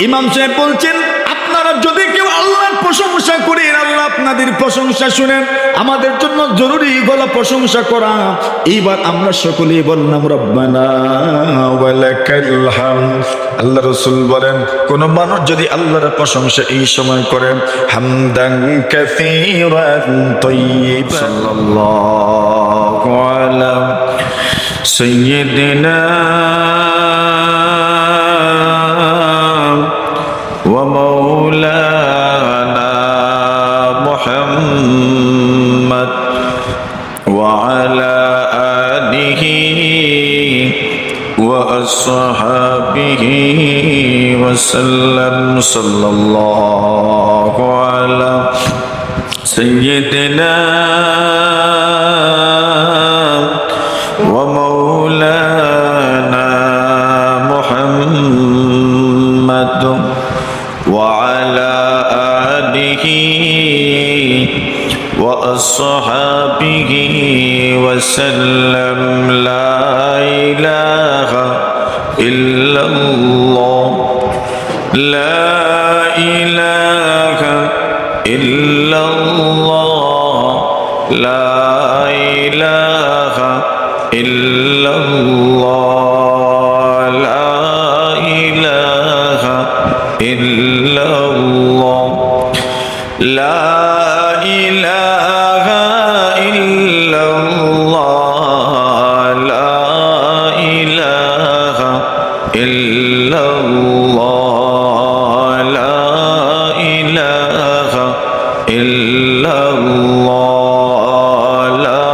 ইমাম সাহেব বলছেন, আপনারা যদি কেউ আল্লাহর প্রশংসা করেন, আল্লাহ আপনাদের প্রশংসা শুনেন, আমাদের জন্য জরুরি হলো প্রশংসা করা। এইবার আমরা সকলেই বললাম রব্বানা ওয়া লাকাল হামদ। আল্লাহ রাসূল বলেন, কোন মানুষ যদি আল্লাহর প্রশংসা এই সময় করে, হামদান কাসীরান তাইয়িবান, সাল্লাল্লাহু আলা সাইয়্যিদিনা ومولانا محمد وعلى آله وأصحابه وسلم صلى الله على سيدنا ومولانا محمد وعلى آله وأصحابه وسلم لا إله إلا الله لا إله إلا الله لا إله إلا الله لا إله إلا الله لا إله إلا الله لا إله إلا الله لا إله إلا الله لا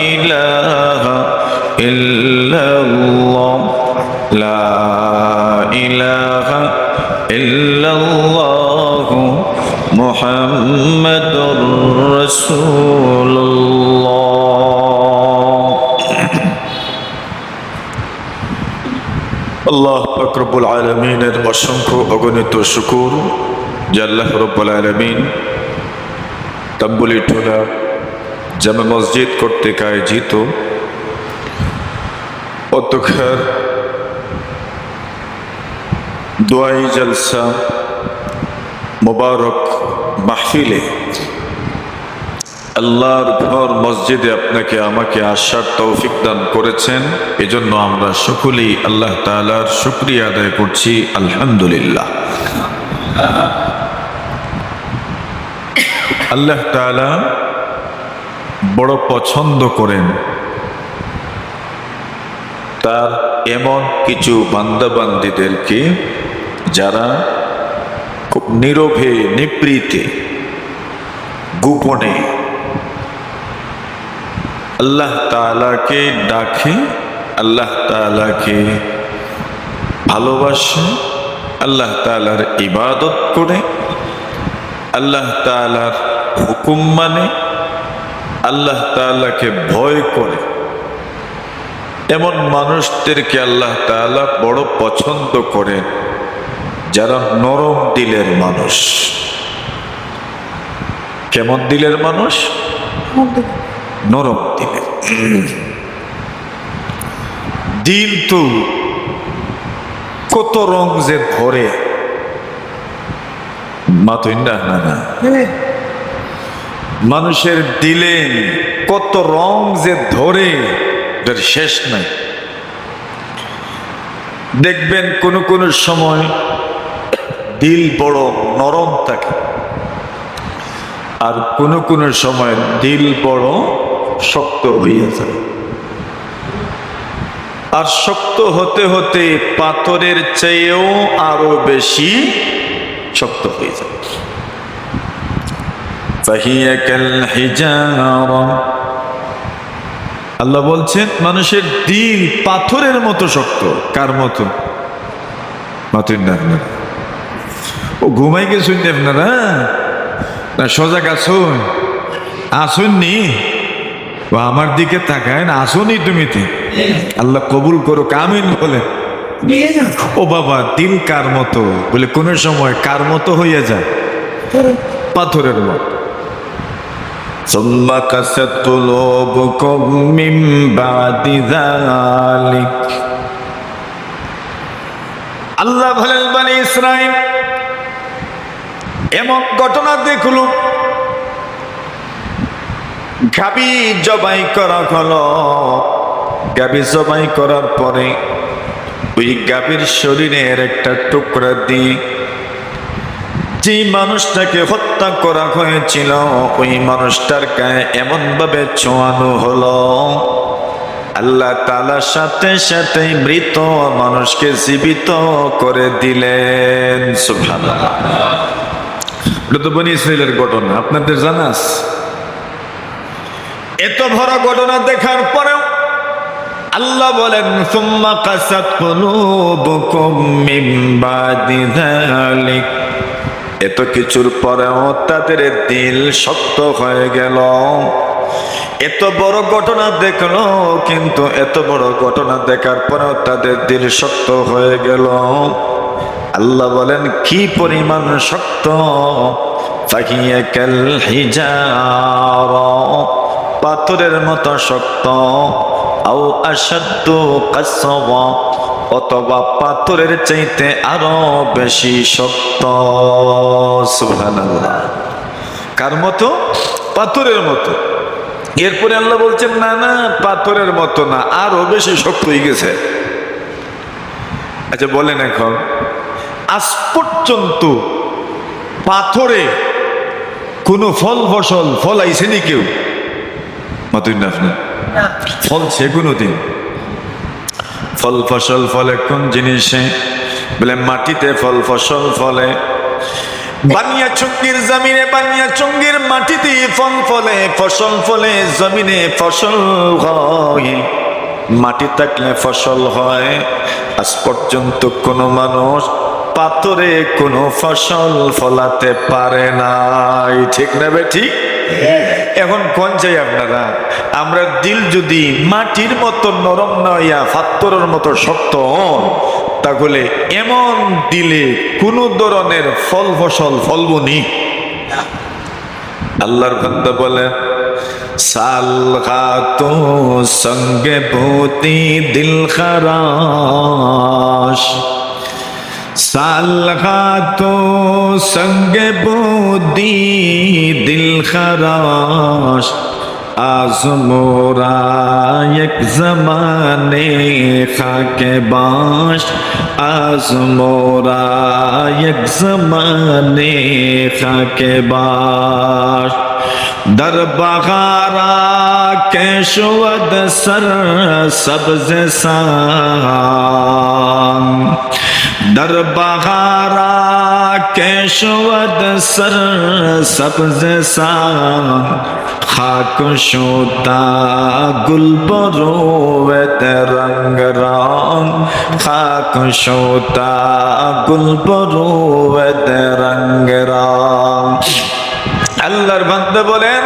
إله إلا الله لا إله إلا الله محمد رسول الله আল্লাহ পাক রব্বুল আলামিনের অসংখ্য অগণিত শুকর যে আল্লাহ রব্বুল আলামিন তাম্বুলিটোলা জামে মসজিদ কর্তৃক আয়োজিত অধ্যক্ষের দোয়াই জলসা মুবারক মাহফিলে আল্লাহর ঘর মসজিদে আপনাকে আমাকে আসার তৌফিক দান করেছেন। এজন্য আমরা সকলেই আল্লাহ তাআলার শুকরিয়া আদায় করছি, আলহামদুলিল্লাহ। আল্লাহ তাআলা বড় পছন্দ করেন তার এমন কিছু বান্দাবান্দীদেরকে যারা খুব নীরবে নিভৃতে গোপনে আল্লাহ তাআলাকে ডাকে, আল্লাহ তাআলাকে ভালোবাসে, আল্লাহ তাআলার ইবাদত করে, আল্লাহ তাআলার হুকুম মানে, আল্লাহ তাআলাকে ভয় করে। এমন মানুষদেরকে আল্লাহ তাআলা বড় পছন্দ করেন যারা নরম দিলের মানুষ। কেমন দিলের মানুষ? নরম দিলের। দিল তো কত রং যে ধরে, মানুষের দিলে কত রং যে ধরে এর শেষ নাই। দেখবেন কোনো কোনো সময় দিল বড় নরম থাকে, আর কোনো কোনো সময় দিল বড় শক্ত হয়ে যায়। আর শক্ত হতে হতে পাথরের চেয়েও আরো বেশি শক্ত হয়ে যায়। ফাহিয়া কাল হিজারা, আল্লাহ বলছেন মানুষের দিল পাথরের মতো শক্ত। কার মতো? ও ঘুমাই গেছেন আপনারা না সজাগ আসুন? আসুননি? আমার দিকে তাকায় না, আসুনি তুমি? আল্লাহ কবুল করো, আমিন বলে। ও বাবা, দিল কার মতো? বলে কোন সময় কার মতো হইয়া যায়? পাথরের মতো। ثم قست قلوبكم من بعد ذلك আল্লাহ বলেন বনি ইসরাইল এমন ঘটনা দেখল, গাভী জবাই করা হলো। গাভী জবাই করার পরে ওই গাভীর শরীরের একটা টুকরা দিয়ে যে মানুষটাকে হত্যা করা হয়েছিল ওই মানুষটার গায়ে এমন ভাবে ছোঁয়ানো হলো, আল্লাহ তাআলা সাথে সাথে মৃত মানুষকে জীবিত করে দিলেন। সুবহানাল্লাহ। এটা তো বনি ইসরাইলের ঘটনা, আপনাদের জানা আছে? এত বড় ঘটনা দেখার পরেও আল্লাহ বলেন সুম্মা কাসাত কুলুবুকুম মিন বাদি যালিক, এত কিছুর পরেও তাদের দিল শক্ত হয়ে গেল। এত বড় ঘটনা দেখলো, কিন্তু এত বড় ঘটনা দেখার পরেও তাদের দিল শক্ত হয়ে গেল। আল্লাহ বলেন কি পরিমাণ শক্ত, ফাহিয়া কাল হিজারা, পাথরের মতো শক্ত, আও আশাদ্দু কাসওয়া, অথবা পাথরের চাইতে আরো বেশি শক্ত। সুবহানাল্লাহ। কার মতো? পাথরের মতো। এরপরে আল্লাহ বলছেন না না, পাথরের মতো না, আরো বেশি শক্ত হয়ে গেছে। আচ্ছা বলেন, এখন আজ পর্যন্ত পাথরে কোনো ফল ফসল ফলাইছেনি কেউ? মতই না আপনি ফলছে কোনোদিন? ফল ফসল ফলে কোন জিনিসে? বলে মাটিতে ফল ফসল ফলে। বানিয়া চুঙ্গির জমিনে, বানিয়া চুঙ্গির মাটিতে ফল ফলে, ফসল ফলে, জমিনে ফসল হয়। মাটি থাকলে ফসল হয়। আজ পর্যন্ত কোন মানুষ পাথরে কোনো ফসল ফলাতে পারে নাই। ঠিক না বে ঠিক? এখন কোন চাই আপনারা? আমরা দিল যদি মাটির মতো নরম নয়া পাথরের মতো শক্ত, তাহলে এমন দিলে কোন ধরনের ফল ফসল ফলবনি। আল্লাহর বান্দা বলে সালগাতো সঙ্গে ভূতি দিল খারাশ, সালগাতো সঙ্গে ভূতি দিল খারাশ, আজ মোরা এক জমানে খাকে বাশ, আজ মোরা এক জমানে খাকে বাশ। در بغارا کے شود سر سبز سان، در بغارا کے شود سر سبز سان، خاک شوتا گل بروت رنگ رنگ، خاک شوتا گل بروت رنگ رنگ। আল্লাহর বান্দা বলেন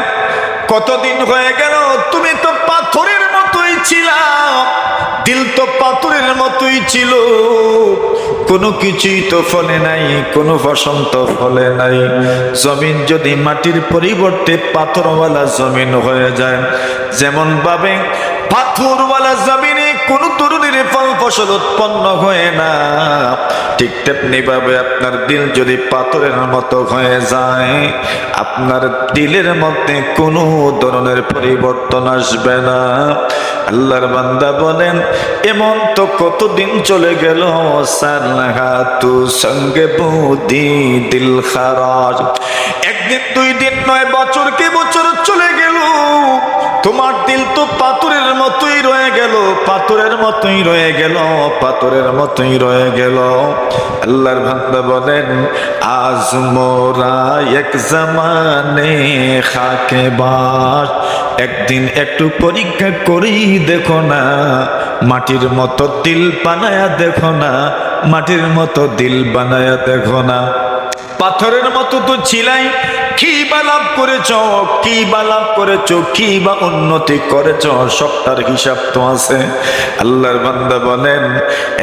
কতদিন হয়ে গেল, তুমি তো পাথরের মতোই ছিলা, দিল তো পাথরের মতোই ছিল, কোনো কিছুই তো ফলে নাই, কোনো ফসল তো ফলে নাই। জমিন যদি মাটির পরিবর্তে পাথরওয়ালা জমিন হয়ে যায়, যেমন ভাবে পাথরওয়ালা জমিনে কোন তরুণীর ফল ফসল উৎপন্ন হয় না, ঠিক তেমনি ভাবে আপনার দিল যদি পাথরের মতো হয়ে যায়, আপনার দিলের মধ্যে কোনো ধরনের পরিবর্তন আসবে না। আল্লাহর বান্দা বলেন এমন তো কতদিন চলে গেল, সালগাতু সঙ্গে বুদি দিল খারাজ, একদিন দুই দিন নয়, বছর কে বছর চলে গেল, তোমার দিল তো পাথরের মতোই রয়ে গেল, পাথরের মতোই রয়ে গেল, পাথরের মতোই রয়ে গেল। আল্লাহর বান্দা বলেন আজ মোরা এক জমানে খাকে বাস, একদিন একটু পরীক্ষা করি দেখো না, মাটির মতো দিল বানায়া দেখো না, মাটির মতো দিল বানায়া দেখো না। পাথরের মতো তো ছিলাই, কি বা লাভ করেছ, কি বা লাভ করেছ, কি বা উন্নতি করেছ, সবটার হিসাব তো আছে। আল্লাহর বান্দা বলেন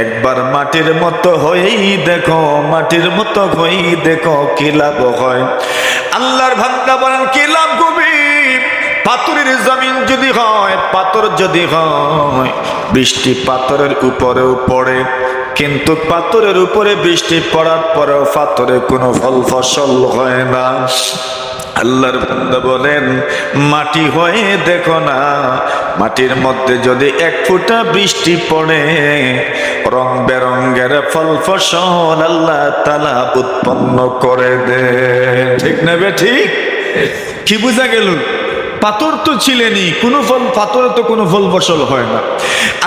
একবার মাটির মতো হয়েই দেখো, মাটির মতো হয়েই দেখো কি লাভ হয়। আল্লাহর বান্দা বলেন কি লাভ হবে? পাথরের জমিন যদি হয়, পাথর যদি হয়, বৃষ্টি পাথরের উপরেও পড়ে, কিন্তু পাথরের উপরে বৃষ্টি পড়ার পরেও পাথরে কোনো ফল ফসল হয় না। আল্লাহর বান্দা বলেন, মাটি হয়ে দেখো না, মাটির মধ্যে যদি এক ফোঁটা বৃষ্টি পড়ে রং বেরঙ্গের ফল ফসল আল্লাহ তাআলা উৎপন্ন করে দেয়। ঠিক না বে ঠিক? কি বোঝা গেল? পাথর তো ছিলেনই, কোনো ফল, পাথরে তো কোনো ফল ফসল হয় না।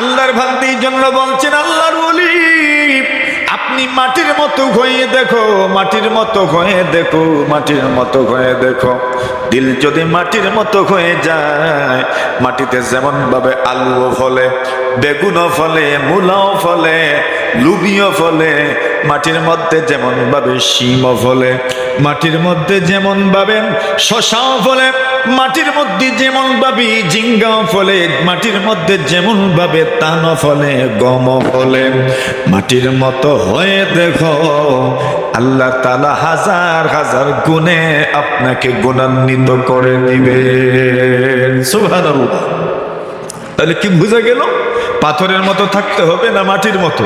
আল্লাহর বান্দার জন্য বলছেন, আল্লাহর ওলি আপনি মাটির মতো হয়ে দেখো, মাটির মতো হয়ে দেখো, মাটির মতো হয়ে দেখো। দিল যদি মাটির মতো হয়ে যায়, মাটিতে যেমন ভাবে আলুও ফলে, বেগুনও ফলে, মূলাও ফলে, লুবিও ফলে, মাটির মধ্যে যেমন ভাবে শিমও ফলে, মাটির মধ্যে যেমন ভাবে শশাও ফলে, মাটির মধ্যে যেমন ভাবে ঝিঙ্গাও ফলে, মাটির মধ্যে যেমন ভাবে তানও ফলে, গমও ফলে, মাটির মতো হয়ে দেখো, আল্লাহ তাআলা হাজার হাজার গুণে আপনাকে গুণান্বিত করে দিবেন। সুবহানাল্লাহ। তাহলে কি বোঝা গেল? পাথরের মতো থাকতে হবে না মাটির মতো?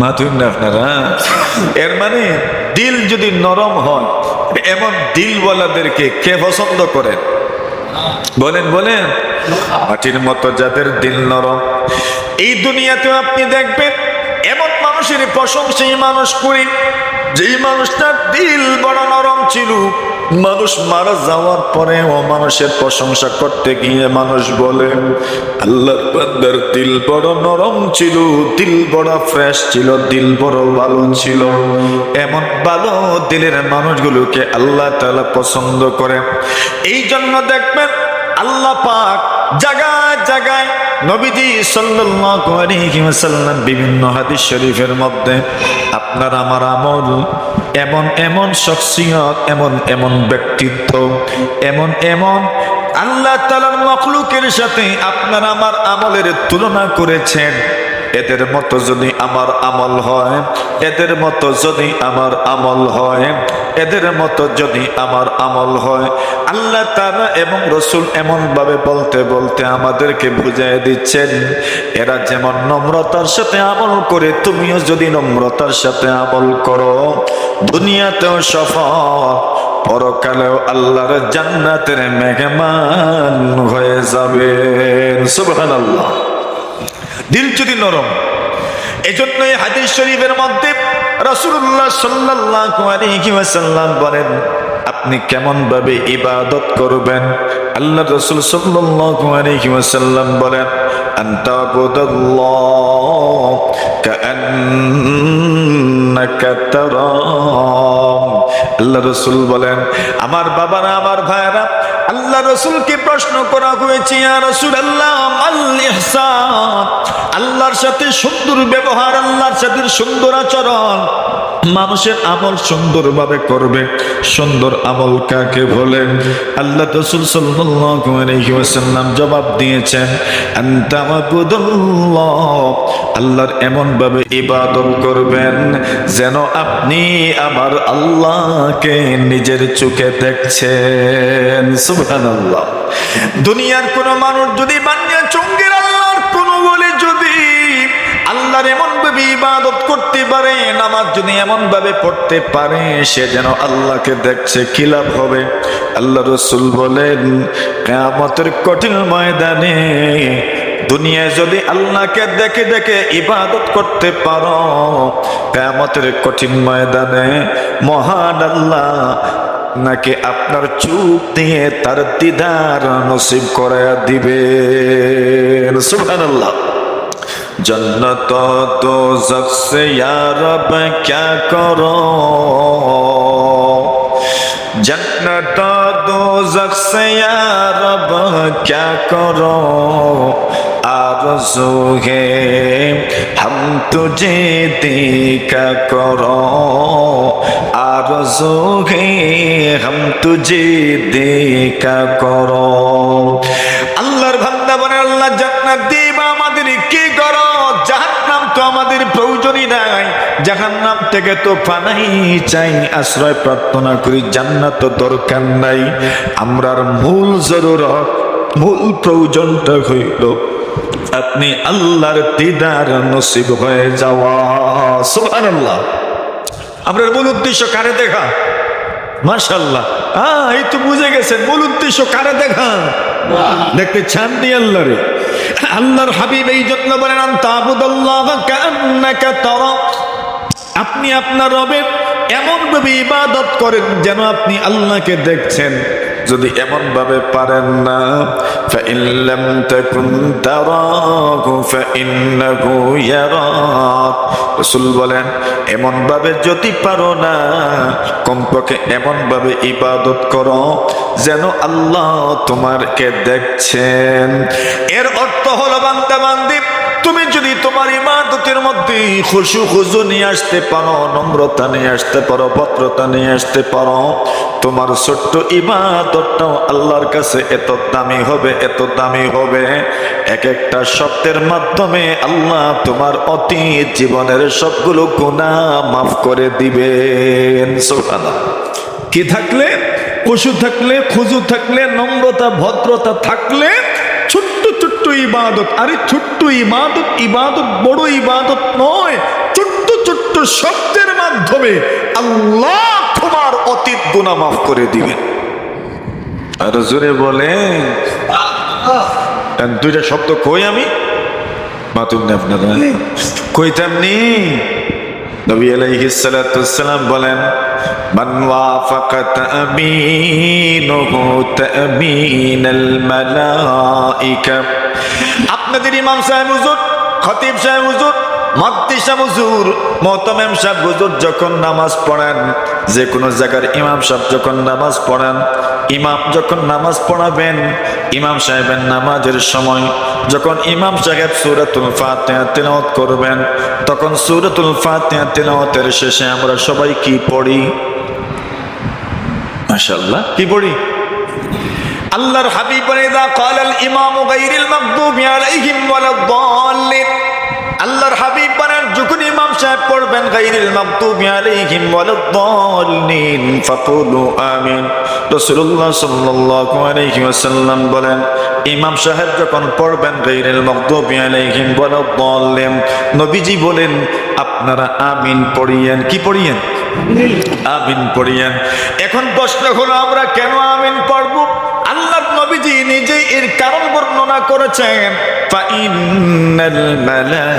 মাথুন না আপনারা। এর মানে দিল যদি নরম হয়, এমন দিলওয়ালাদেরকে কে পছন্দ করেন? বলেন বলেন। মাটির মতো যাদের দিল নরম, এই দুনিয়াতেও আপনি দেখবেন এমন মানুষের প্রশংসাই মানুষ করি, যেই মানুষটার দিল বড় নরম ছিল, মানুষ মারা যাওয়ার পরেও মানুষের প্রশংসা করতে গিয়ে মানুষ বলে আল্লাহর বান্দার দিল বড় নরম ছিল, দিল বড় ফ্রেশ ছিল, দিল বড় ভালো ছিল। এমন ভালো দিলের মানুষগুলোকে আল্লাহ তাআলা পছন্দ করে। এই জন্য দেখবেন আল্লাহ পাক জায়গায় জায়গায় নবীজি সাল্লাল্লাহু আলাইহি ওয়াসাল্লাম বিভিন্ন হাদিস শরীফের মধ্যে আপনার আমার আমল, এমন এমন শখসিয়ত, এমন এমন ব্যক্তিত্ব, এমন এমন আল্লাহ তাআলার মাখলুকের সাথে আপনার আমার আমলের তুলনা করেছেন। এদের মতো যদি আমার আমল হয়, এদের মতো যদি আমার আমল হয়, এদের মতো যদি আমার আমল হয়, আল্লাহ তাআলা এবং রাসূল এমন ভাবে বলতে বলতে আমাদেরকে বুঝিয়ে দিচ্ছেন, এরা যেমন নম্রতার সাথে আমল করে, তুমিও যদি নম্রতার সাথে আমল করো, দুনিয়াতেও সফল, পরকালেও আল্লাহর জান্নাতের মেহমান হয়ে যাবেন। সুবহানাল্লাহ। দিল যদি নরম, এজন্য এই হাদিস শরীফের মধ্যে রাসূলুল্লাহ সাল্লাল্লাহু আলাইহি ওয়াসাল্লাম বলেন, আপনি কেমন ভাবে ইবাদত করবেন? আল্লাহ রাসূল সাল্লাল্লাহু আলাইহি ওয়াসাল্লাম বলেন, আনতা বুদাল্লাহ কাআন্নাকা তারাম। আল্লাহ রাসূল বলেন, আমার বাবারা, আমার ভাইরা, আল্লাহ রাসূলকে প্রশ্ন করা হয়েছে, ইয়া রাসূলুল্লাহ মাল ইহসান, আল্লাহর সাথে সুন্দর ব্যবহার, আল্লাহর সাথে সুন্দর আচরণ, মানুষের আমল সুন্দরভাবে করবে, সুন্দর আমল কাকে বলে? আল্লাহ রাসূল সাল্লাল্লাহু আলাইহি ওয়াসাল্লাম জবাব দিয়েছেন, আনতা মাবুদুল্লাহ, আল্লাহর এমন ভাবে ইবাদত করবেন যেন আপনি আমার আল্লাহকে নিজের চোখে দেখছেন। সুবহানাল্লাহ। দুনিয়ার কোন মানুষ যদি বানিয়া চঙ্গের আল্লাহর কোন বলে যদি আল্লাহর এমন ভাবে ইবাদত করতে পারে, নামাজ যদি এমন ভাবে পড়তে পারে, সে যেন আল্লাহকে দেখছে, কি লাভ হবে? আল্লাহ রাসূল বলেন, কিয়ামতের কঠিন ময়দানে দুনিয়ায় যদি আল্লাহকে দেখে দেখে ইবাদত করতে পারো, কিয়ামতের কঠিন ময়দানে মহান আল্লাহ নাকি আপনার চোখ দিয়ে তার দিদার নসিব করে দিবেন। সুবহানাল্লাহ। जन्नत दोज़ख से या रब क्या करो, जन्नत दोज़ख से या रब क्या करो, आरज़ू है हम तुझे देखा करो, आरज़ू है हम तुझे देखा करो। আল্লাহর বান্দা বলে, আল্লাহ জান্নাত দিবা আমাদের কি করো? জাহান্নাম তো আমাদের প্রয়োজনই নাই, জাহান্নাম থেকে তো পানাই চাই, আশ্রয় প্রার্থনা করি, জান্নাত তো দরকার নাই। আমরার মূল জরুরত, মূল প্রয়োজনটা হইল আপনি আল্লাহর দিদার নসিব হয়ে যাওয়া। সুবহানাল্লাহ। আপনার মূল উদ্দেশ্য কারে দেখা? মাশাআল্লাহ, এই তো বুঝে গেছেন মূল উদ্দেশ্য কারে দেখা। দেখতে চান নি আল্লাহরে? আল্লাহর হাবিব এই জন্য বলেন আনতাবুদাল্লাহা কাআন্নাকা তারা, আপনি আপনার রবের এমন ভাবে ইবাদত করেন যেন আপনি আল্লাহকে দেখছেন। যদি এমন ভাবে পারেন না, ফাইন লাম তাকুন তারাহু ফাইন্নাহু ইয়ারাক, রাসূল বলেন এমন ভাবে যদি পারো না, কমপক্ষে এমন ভাবে ইবাদত করো যেন আল্লাহ তোমাকে দেখছেন। এর অর্থ হলো বান্দা বান্দি, তুমি যদি তোমার ইবাদতের মধ্যে খুশু খুজু নিয়ে আসতে পারো, নম্রতা নিয়ে আসতে পারো, ভদ্রতা নিয়ে আসতে পারো, তোমার ছোট্ট ইবাদতটাও আল্লাহর কাছে এত দামি হবে, এত দামি হবে। এক একটা শব্দের মাধ্যমে আল্লাহ তোমার অতীত জীবনের সবগুলো গুনাহ মাফ করে দিবেন। সুবহানাল্লাহ। কি থাকলে? খুশু থাকলে, খুজু থাকলে, নম্রতা ভদ্রতা থাকলে, ছোট্ট ছোট্ট ইবাদত। আরে ছোট্ট ইবাদত, ইবাদত বড় ইবাদত নয়, ছোট্ট ছোট্ট শব্দের মাধ্যমে আল্লাহ তোমার অতীত গুনাহ মাফ করে দিবেন। আর জোরে বলে দুইটা শব্দ কই আমি মাতুন না আপনারা কইতামনি। নবী আলাইহিস সালাতু ওয়াসসালাম বলেন মান ওয়াফাকা তা'মিনুহু তা'মিনাল মালাইকা। আপনাদের ইমাম সাহেব হুজুর, খতিব সাহেব হুজুর, মুফতি সাহেব হুজুর, মুহতামিম সাহেব হুজুর যখন নামাজ পড়েন, যে কোনো জায়গার ইমাম সাহেব যখন নামাজ পড়েন, ইমাম যখন নামাজ পড়াবেন, ইমাম সাহেবের নামাজের সময় যখন ইমাম সাহেব সূরাতুল ফাতিহা তিলাওয়াত করবেন, তখন সূরাতুল ফাতিহা তিলাওয়াতের শেষে আমরা সবাই কি পড়ি? মাশাআল্লাহ, কি পড়ি? আল্লাহর হাবিব বলেন ইযা ক্বালাল ইমামু গায়রিল মাগদুবি আলাইহিম ওয়ালাদ-দাল্লিন। আল্লাহর হাবিব বলেন যখন ইমাম সাহেব পড়বেন গায়রিল মাগদুবি আলাইহিম ওয়ালাদ-দাল্লিন ফাকুলু আমিন। রাসূলুল্লাহ সাল্লাল্লাহু আলাইহি ওয়াসাল্লাম বলেন ইমাম সাহেব যখন পড়বেন গায়রিল মাগদুবি আলাইহিম ওয়ালাদ-দাল্লিন, নবীজি বলেন আপনারা আমিন পড়িয়েন। কি পড়িয়েন? আমিন পড়িয়েন। এখন প্রশ্ন হলো আমরা কেন আমিন পড়ব? আল্লাহর নবীজি নিজেই এর কারণ বর্ণনা করেছেন, ফাইন্নাল মালাইকাতা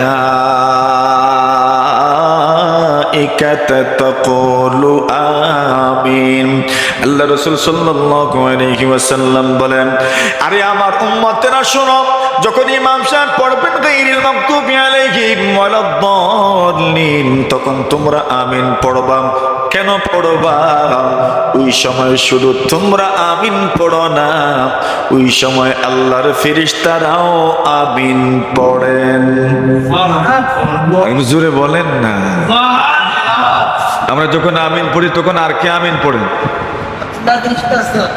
তাকুলু আমিন। আল্লাহ রাসূল সাল্লাল্লাহু আলাইহি ওয়াসাল্লাম বলেন আরে আমার উম্মতেরা শোনো, যখন ইমাম সাহেব পড়বেন গায়রিল মাগদুবি আলাইহিম ওয়ালাদ-দাল্লিন, তখন তোমরা আমিন পড়বা। কেন পড়বা? ওই সময় শুধু তোমরা আমিন পড়ো না, ওই সময় আল্লাহর ফেরেশতারাও আমিন পড়েন। জোরে বলেন না। আমরা যখন আমিন পড়ি তখন আর কে আমিন পড়েন?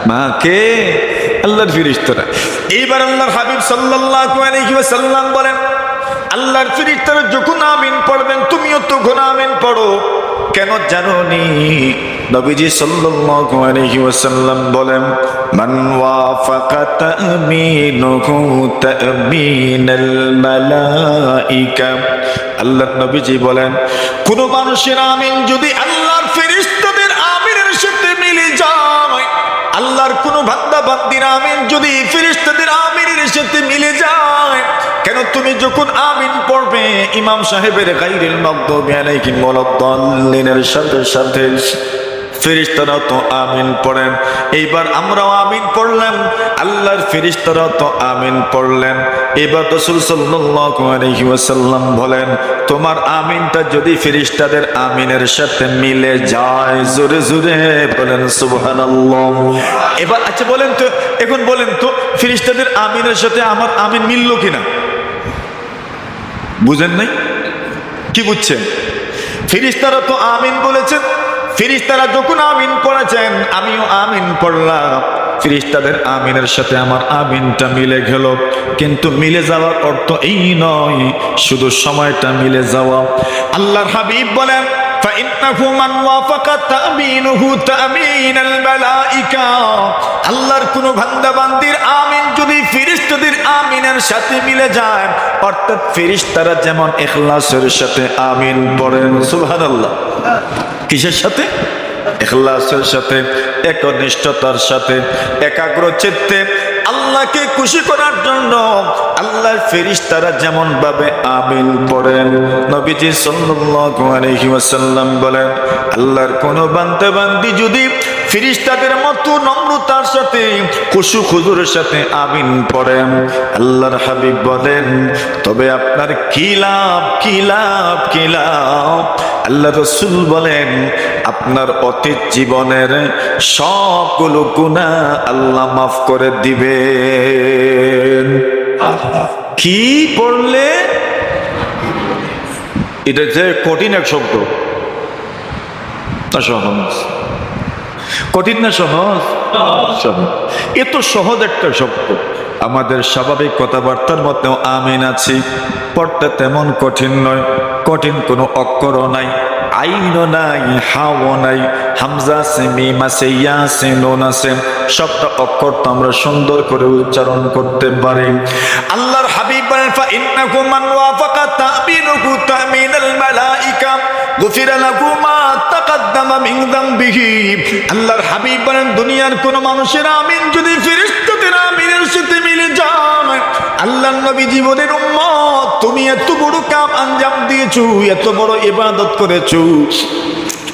মা কে? আল্লাহর ফেরেশতারা। এইবার আল্লাহর হাবিব সাল্লাল্লাহু আলাইহি ওয়াসাল্লাম বলেন আল্লাহর ফেরেশতারা যখন আমিন পড়বেন তুমিও তখন আমিন পড়ো। কেন জানোনি? নবীজি সাল্লাল্লাহু আলাইহি ওয়াসাল্লাম বলেন মান ওয়াফাকা তা'মিনুহু তা'মিনাল মালাইকা। আল্লাহর নবীজি বলেন কোন মানুষের আমিন যদি আল্লাহর ফেরেশতাদের আমিনের সাথে মিলে যায়, আল্লাহর কোন বান্দা বান্দির আমিন যদি ফেরেশতাদের আমিনের সাথে মিলে যায়, কেন তুমি যখন আমিন পড়বে ইমাম সাহেবের গায়রিল মাগদুবি আলাইহিম ওয়ালাদ-দাল্লিনের সাথে সাথে ফেরেশতারা তো আমিন পড়েন। এইবার আমরাও আমিন পড়লাম, আল্লাহর ফেরেশতারা তো আমিন পড়লেন। এবার রাসূল সাল্লাল্লাহু আলাইহি ওয়াসাল্লাম বলেন তোমার আমিনটা যদি ফেরেশতাদের আমিনের সাথে মিলে যায়, জোরে জোরে বলেন সুবহানাল্লাহ। এবার আচ্ছা বলেন তো, এখন বলেন তো ফেরেশতাদের আমিনের সাথে আমার আমিন মিলল কিনা? বুঝেন নাই? কি বুঝছেন? ফেরেশতারা তো আমিন বলেছেন, ফেরেশতারা যখন আমিন পড়েছেন আমিও আমিন পড়লাম, ফেরেশতাদের আমিনের সাথে আমার আমিনটা মিলে গেল। কিন্তু মিলে যাওয়ার অর্থ এই নয় শুধু সময়টা মিলে যাওয়া। আল্লাহর হাবিব বলেন ফাইন্নাহু মান ওয়াফাকা তামিনুহু তামিনাল মালাইকা, আল্লাহর কোন বান্দা বান্দির আমিন যদি ফেরেশতাদের আমিনের সাথে মিলে যায়, অর্থাৎ ফেরেশতারা যেমন ইখলাসের সাথে আমিন পড়েন, সুবহানাল্লাহ, কিসের সাথে? ইখলাসের সাথে, একনিষ্ঠতার সাথে, একাগ্র চিত্তে আল্লাহকে খুশি করার জন্য আল্লাহর ফেরেশতারা যেমন ভাবে আমিন পড়েন, নবীজি সাল্লাল্লাহু আলাইহি ওয়াসাল্লাম বলেন, আল্লাহর কোন বান্দা বান্দি যদি ফেরেশতাদের মতো নম্রতার সাথে খুশু খুজুরের সাথে আমিন পড়েন, আল্লাহর হাবিব বলেন, তবে আপনার কি লাভ, কি লাভ, কি লাভ? আল্লাহ রাসূল বলেন, আপনার অতীত জীবনের সবগুলো গুনাহ আল্লাহ মাফ করে দিবেন। কি পড়লে? এটা যে কঠিন এক শব্দ, তা সহজ, কঠিন না সহজ? সহজ। এত সহজ একটা শব্দ, আমাদের স্বাভাবিক কথাবার্তার মধ্যেও আমিন আছি, পড়তে তেমন কঠিন নয়, কঠিন কোনো অক্ষরও নাই, আইনও নাই, হাও নাই, হামজা আছে, মিম আছে, ইয়া আছে, নুন আছে, সবটা অক্ষর তো আমরা সুন্দর করে উচ্চারণ করতে পারি। আল্লাহর হাবিব বলেন, ফাইন্নাহু মান ওয়াফাকা তামিনুহু তামিনাল মালাইকা গুফিরা লাহু মা তাকাদ্দামা মিন যামবিহি। আল্লাহর হাবিব বলেন, দুনিয়ার কোন মানুষের আমিন যদি ফেরেশতাদের আমিনের সাথে মিলে যায়, আল্লাহর নবী জীবনের উম্মত, তুমি এত বড় কাম আঞ্জাম দিয়েছো, এত বড় ইবাদত করেছো,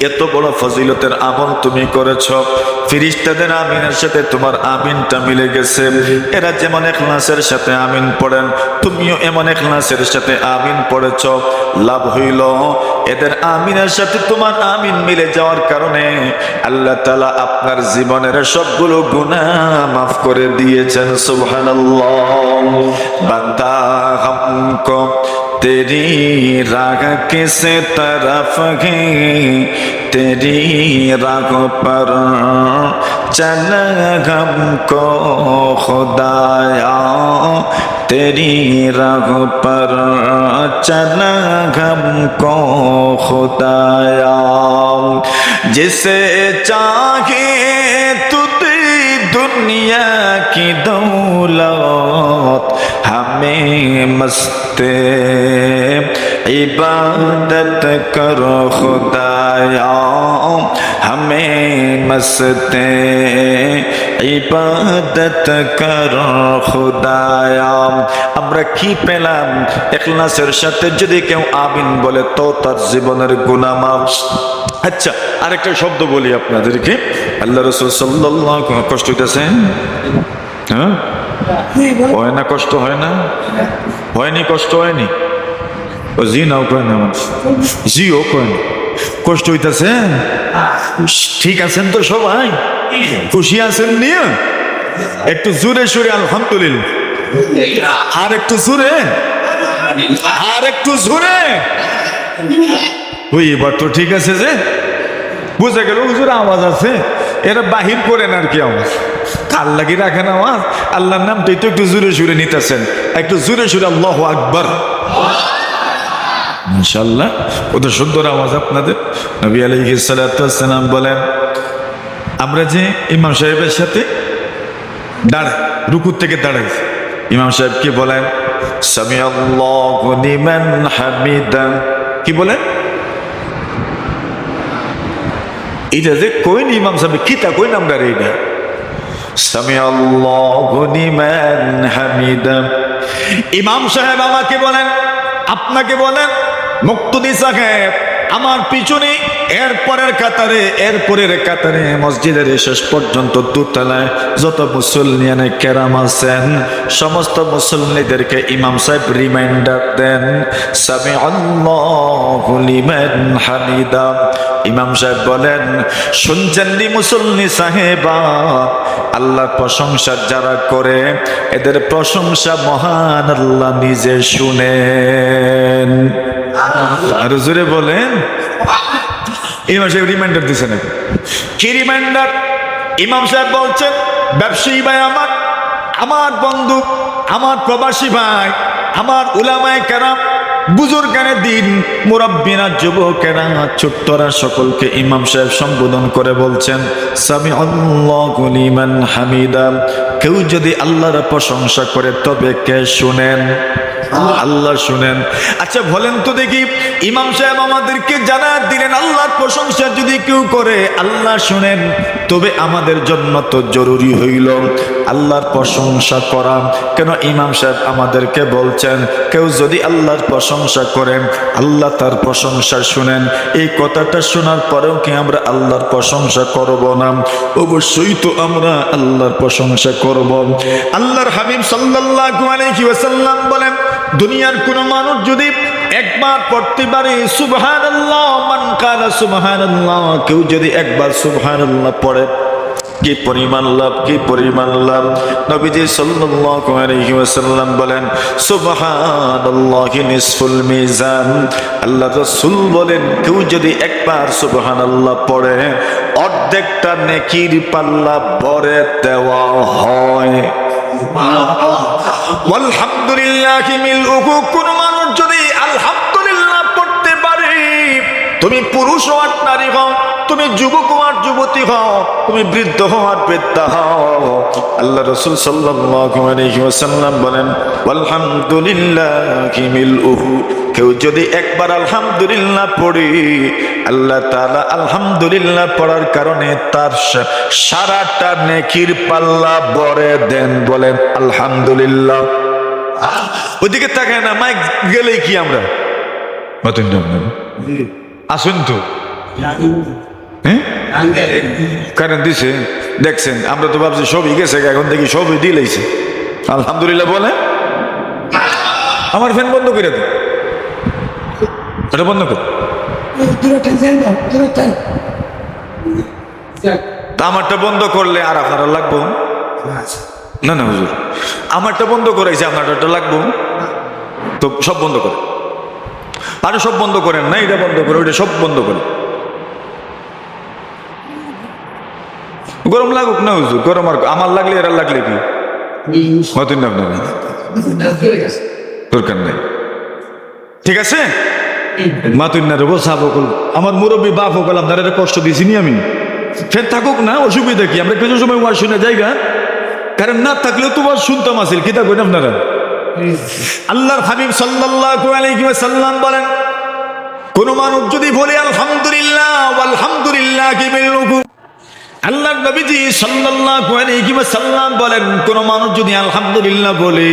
এত বড় ফজিলতের আমল তুমি করেছ, ফেরেশতাদের আমিনের সাথে তোমার আমিনটা মিলে গেছে। এরা যেমন ইখলাসের সাথে আমিন পড়েন, তুমিও এমন ইখলাসের সাথে আমিন পড়েছ। লাভ হইল এদের আমিনের সাথে তোমার আমিন মিলে যাওয়ার কারণে আল্লাহ তাআলা আপনার জীবনের সবগুলো গুনাহ মাফ করে দিয়েছেন। সুবহানাল্লাহ। বান্দা हमको तेरी राह किस तरफ है, तेरी राह पर चल हमको खुदाया, तेरी राह पर चल हमको खुदाया, जिसे चाहे तू दे दुनिया की दौलत, हमें मस्ते इबादत करो खुदाया, हमें मस्ते ইবাদত করো খুদায়া। আমরা কি পেলাম? ইখলাসের সাথে যদি কেউ আমিন বলে তো তার জীবনের গুনাহ মাফ। আচ্ছা, আরেকটা শব্দ বলি আপনাদেরকে। আল্লাহ রাসূল সাল্লাল্লাহু আলাইহি, কষ্ট হইতেছে? হ্যাঁ, হয় না? কষ্ট হয় না? হয়নি? কষ্ট হয়নি? ও জি নাও কয় না, জি ও কয় না, কষ্ট হইতেছে? ঠিক আছেন তো সবাই? খুশি আছেন নিয়ে? একটু জোরে সোরে আলহামদুলিল্লাহ, আর একটু জোরে, আর একটু জোরে। ওই এবার তো ঠিক আছে, যে বুঝে গেল হুজুর আওয়াজ আছে, এরা বাহির করেন আর কি আওয়াজ, কার লাগি রাখেন আওয়াজ? আল্লাহর নামটাই তো একটু জোরে সোরে নিতেছেন, একটু জোরে সোরে আল্লাহু আকবার। ইনশাআল্লাহ কত সুন্দর আওয়াজ আপনাদের। নবী আলাইহিস সালাতু ওয়াস সালাম বলেন, আমরা যে ইমাম সাহেবের সাথে দাঁড়াই, রুকু থেকে দাঁড়াই, ইমাম সাহেব কি বলেন? সামিআল্লাহু লিমান হামিদা। কি বলেন? এটা যে কইন ইমাম সাহেব কিতা কইন আমরা রেডা, সামিআল্লাহু লিমান হামিদা। ইমাম সাহেব আমাকে বলেন, আপনাকে বলেন, মুক্তদি সাহেব আমার পিছনে, এরপরের কাতারে মসজিদের শেষ পর্যন্ত দোতলায় যত মুসল্লিয়ানে কেরাম আছেন, সমস্ত মুসল্লিদেরকে ইমাম সাহেব রিমাইন্ডার দেন, সামিআল্লাহু লিমান হামিদা। ইমাম সাহেব বলেন, শুনছেননি মুসল্লি সাহেবা, আল্লাহর প্রশংসা যারা করে এদের প্রশংসা মহান আল্লাহ নিজে শুনেন। আর জোরে বলেন। ইমাম সাহেব রিমাইন্ডার দিচ্ছেন। কি রিমাইন্ডার? ইমাম সাহেব বলছেন, ব্যবসায়ী ভাই আমার বন্ধু, আমার প্রবাসী ভাই, আমার উলামায়ে কেরাম, বুজুর্গানে দিন, মুরাব্বিনা, যুবকেরা, ছোট্টরা সকলকে ইমাম সাহেব সম্বোধন করে বলছেন সামিআল্লাহু লিমান হামিদা। কেউ যদি আল্লাহর প্রশংসা করে তবে কে শুনেন? আল্লাহ শুনেন। আচ্ছা বলেন তো দেখি, ইমাম সাহেব আমাদেরকে জানা দিলেন আল্লাহর প্রশংসা যদি কেউ করে আল্লাহ শুনেন, তবে আমাদের জন্য তো জরুরি হইল আল্লাহর প্রশংসা করা। কেন ইমাম সাহেব আমাদেরকে বলছেন কেউ যদি আল্লাহর প্রশংসা করেন আল্লাহ তার প্রশংসা শুনেন। এই কথাটা শোনার পরেও কি আমরা আল্লাহর প্রশংসা করব না? অবশ্যই তো আমরা আল্লাহর প্রশংসা করব। আল্লাহর হাবিব সাল্লাল্লাহু আলাইহি ওয়াসাল্লাম বলেন, দুনিয়ার কোন মানুষ যদি একবার পড়তে পারে সুবহানাল্লাহ, মান কালা সুবহানাল্লাহ, কেউ যদি একবার সুবহানাল্লাহ পড়ে কি পরিমাণ লাভ, কি পরিমাণ লাভ। নবীজি সাল্লাল্লাহু আলাইহি ওয়াসাল্লাম বলেন সুবহানাল্লাহি নিসফুল মিজান। আল্লাহ রাসূল বলেন কেউ যদি একবার সুবহানাল্লাহ পড়ে অর্ধেকটা নেকির পাল্লা ভরে দেওয়া হয়। আলহামদুলিল্লাহি মিলউহু, কোন মানুষ যদি আলহামদুলিল্লাহ পড়তে পারে, তুমি পুরুষ হও আর নারী হও, তুমি যুবক হও আর যুবতী হও, তুমি বৃদ্ধ হও আর বৃদ্ধা হও, আল্লাহ রাসূল সাল্লাল্লাহু আলাইহি ওয়াসাল্লাম বলেন আলহামদুলিল্লাহি মিলউহু, কেউ যদি একবার আলহামদুলিল্লাহ পড়ে আল্লাহ তাআলা আলহামদুলিল্লাহ পড়ার কারণে তার সারাটা নেকির পাল্লা ভরে দেন। বলেন আলহামদুলিল্লাহ। ওইদিকে তাকায় না, মাইক গেলেই কি আমরা আসুন তো, হ্যাঁ কারণ দিছে দেখছেন, আমরা তো ভাবছি সবই গেছে, এখন দেখি সবই দিলেইছে। আলহামদুলিল্লাহ বলে আমার ফ্যান বন্ধ করে দে, এটা বন্ধ কর। তা আমারটা বন্ধ করলে আর আপনারা লাগবো না? না হুজুর, আমারটা বন্ধ করাইছে, আপনারটা লাগবো তো। সব বন্ধ করে, আরে সব বন্ধ করেন না, এটা বন্ধ করে, ওইটা সব বন্ধ করে। গরম লাগুক না হুজুর, গরম আর আমার লাগলে এরা লাগলে কি হতেন না আপনারা, দরকার নেই। ঠিক আছে, মাতুন্নার সাপ হকল, আমার মুরব্বী বাপ হকল, আপনারা এটা কষ্ট দিয়েছি নি আমি। ফের থাকুক না, অসুবিধা কি? আমরা কিছু সময় ওয়াজ শুনে জায়গা, কারণ না থাকলেও তো ওয়াজ শুনতাম আসিল, কি থাকবেন আপনারা? আল্লাহর হাবিব সাল্লাল্লাহু আলাইহি ওয়াসাল্লাম বলেন কোন মানুষ যদি বলে আলহামদুলিল্লাহ আলহামদুলিল্লাহি মিলউহু, আল্লাহর নবীজি সাল্লাল্লাহু আলাইহি ওয়াসাল্লাম বলেন কোন মানুষ যদি আলহামদুলিল্লাহ বলে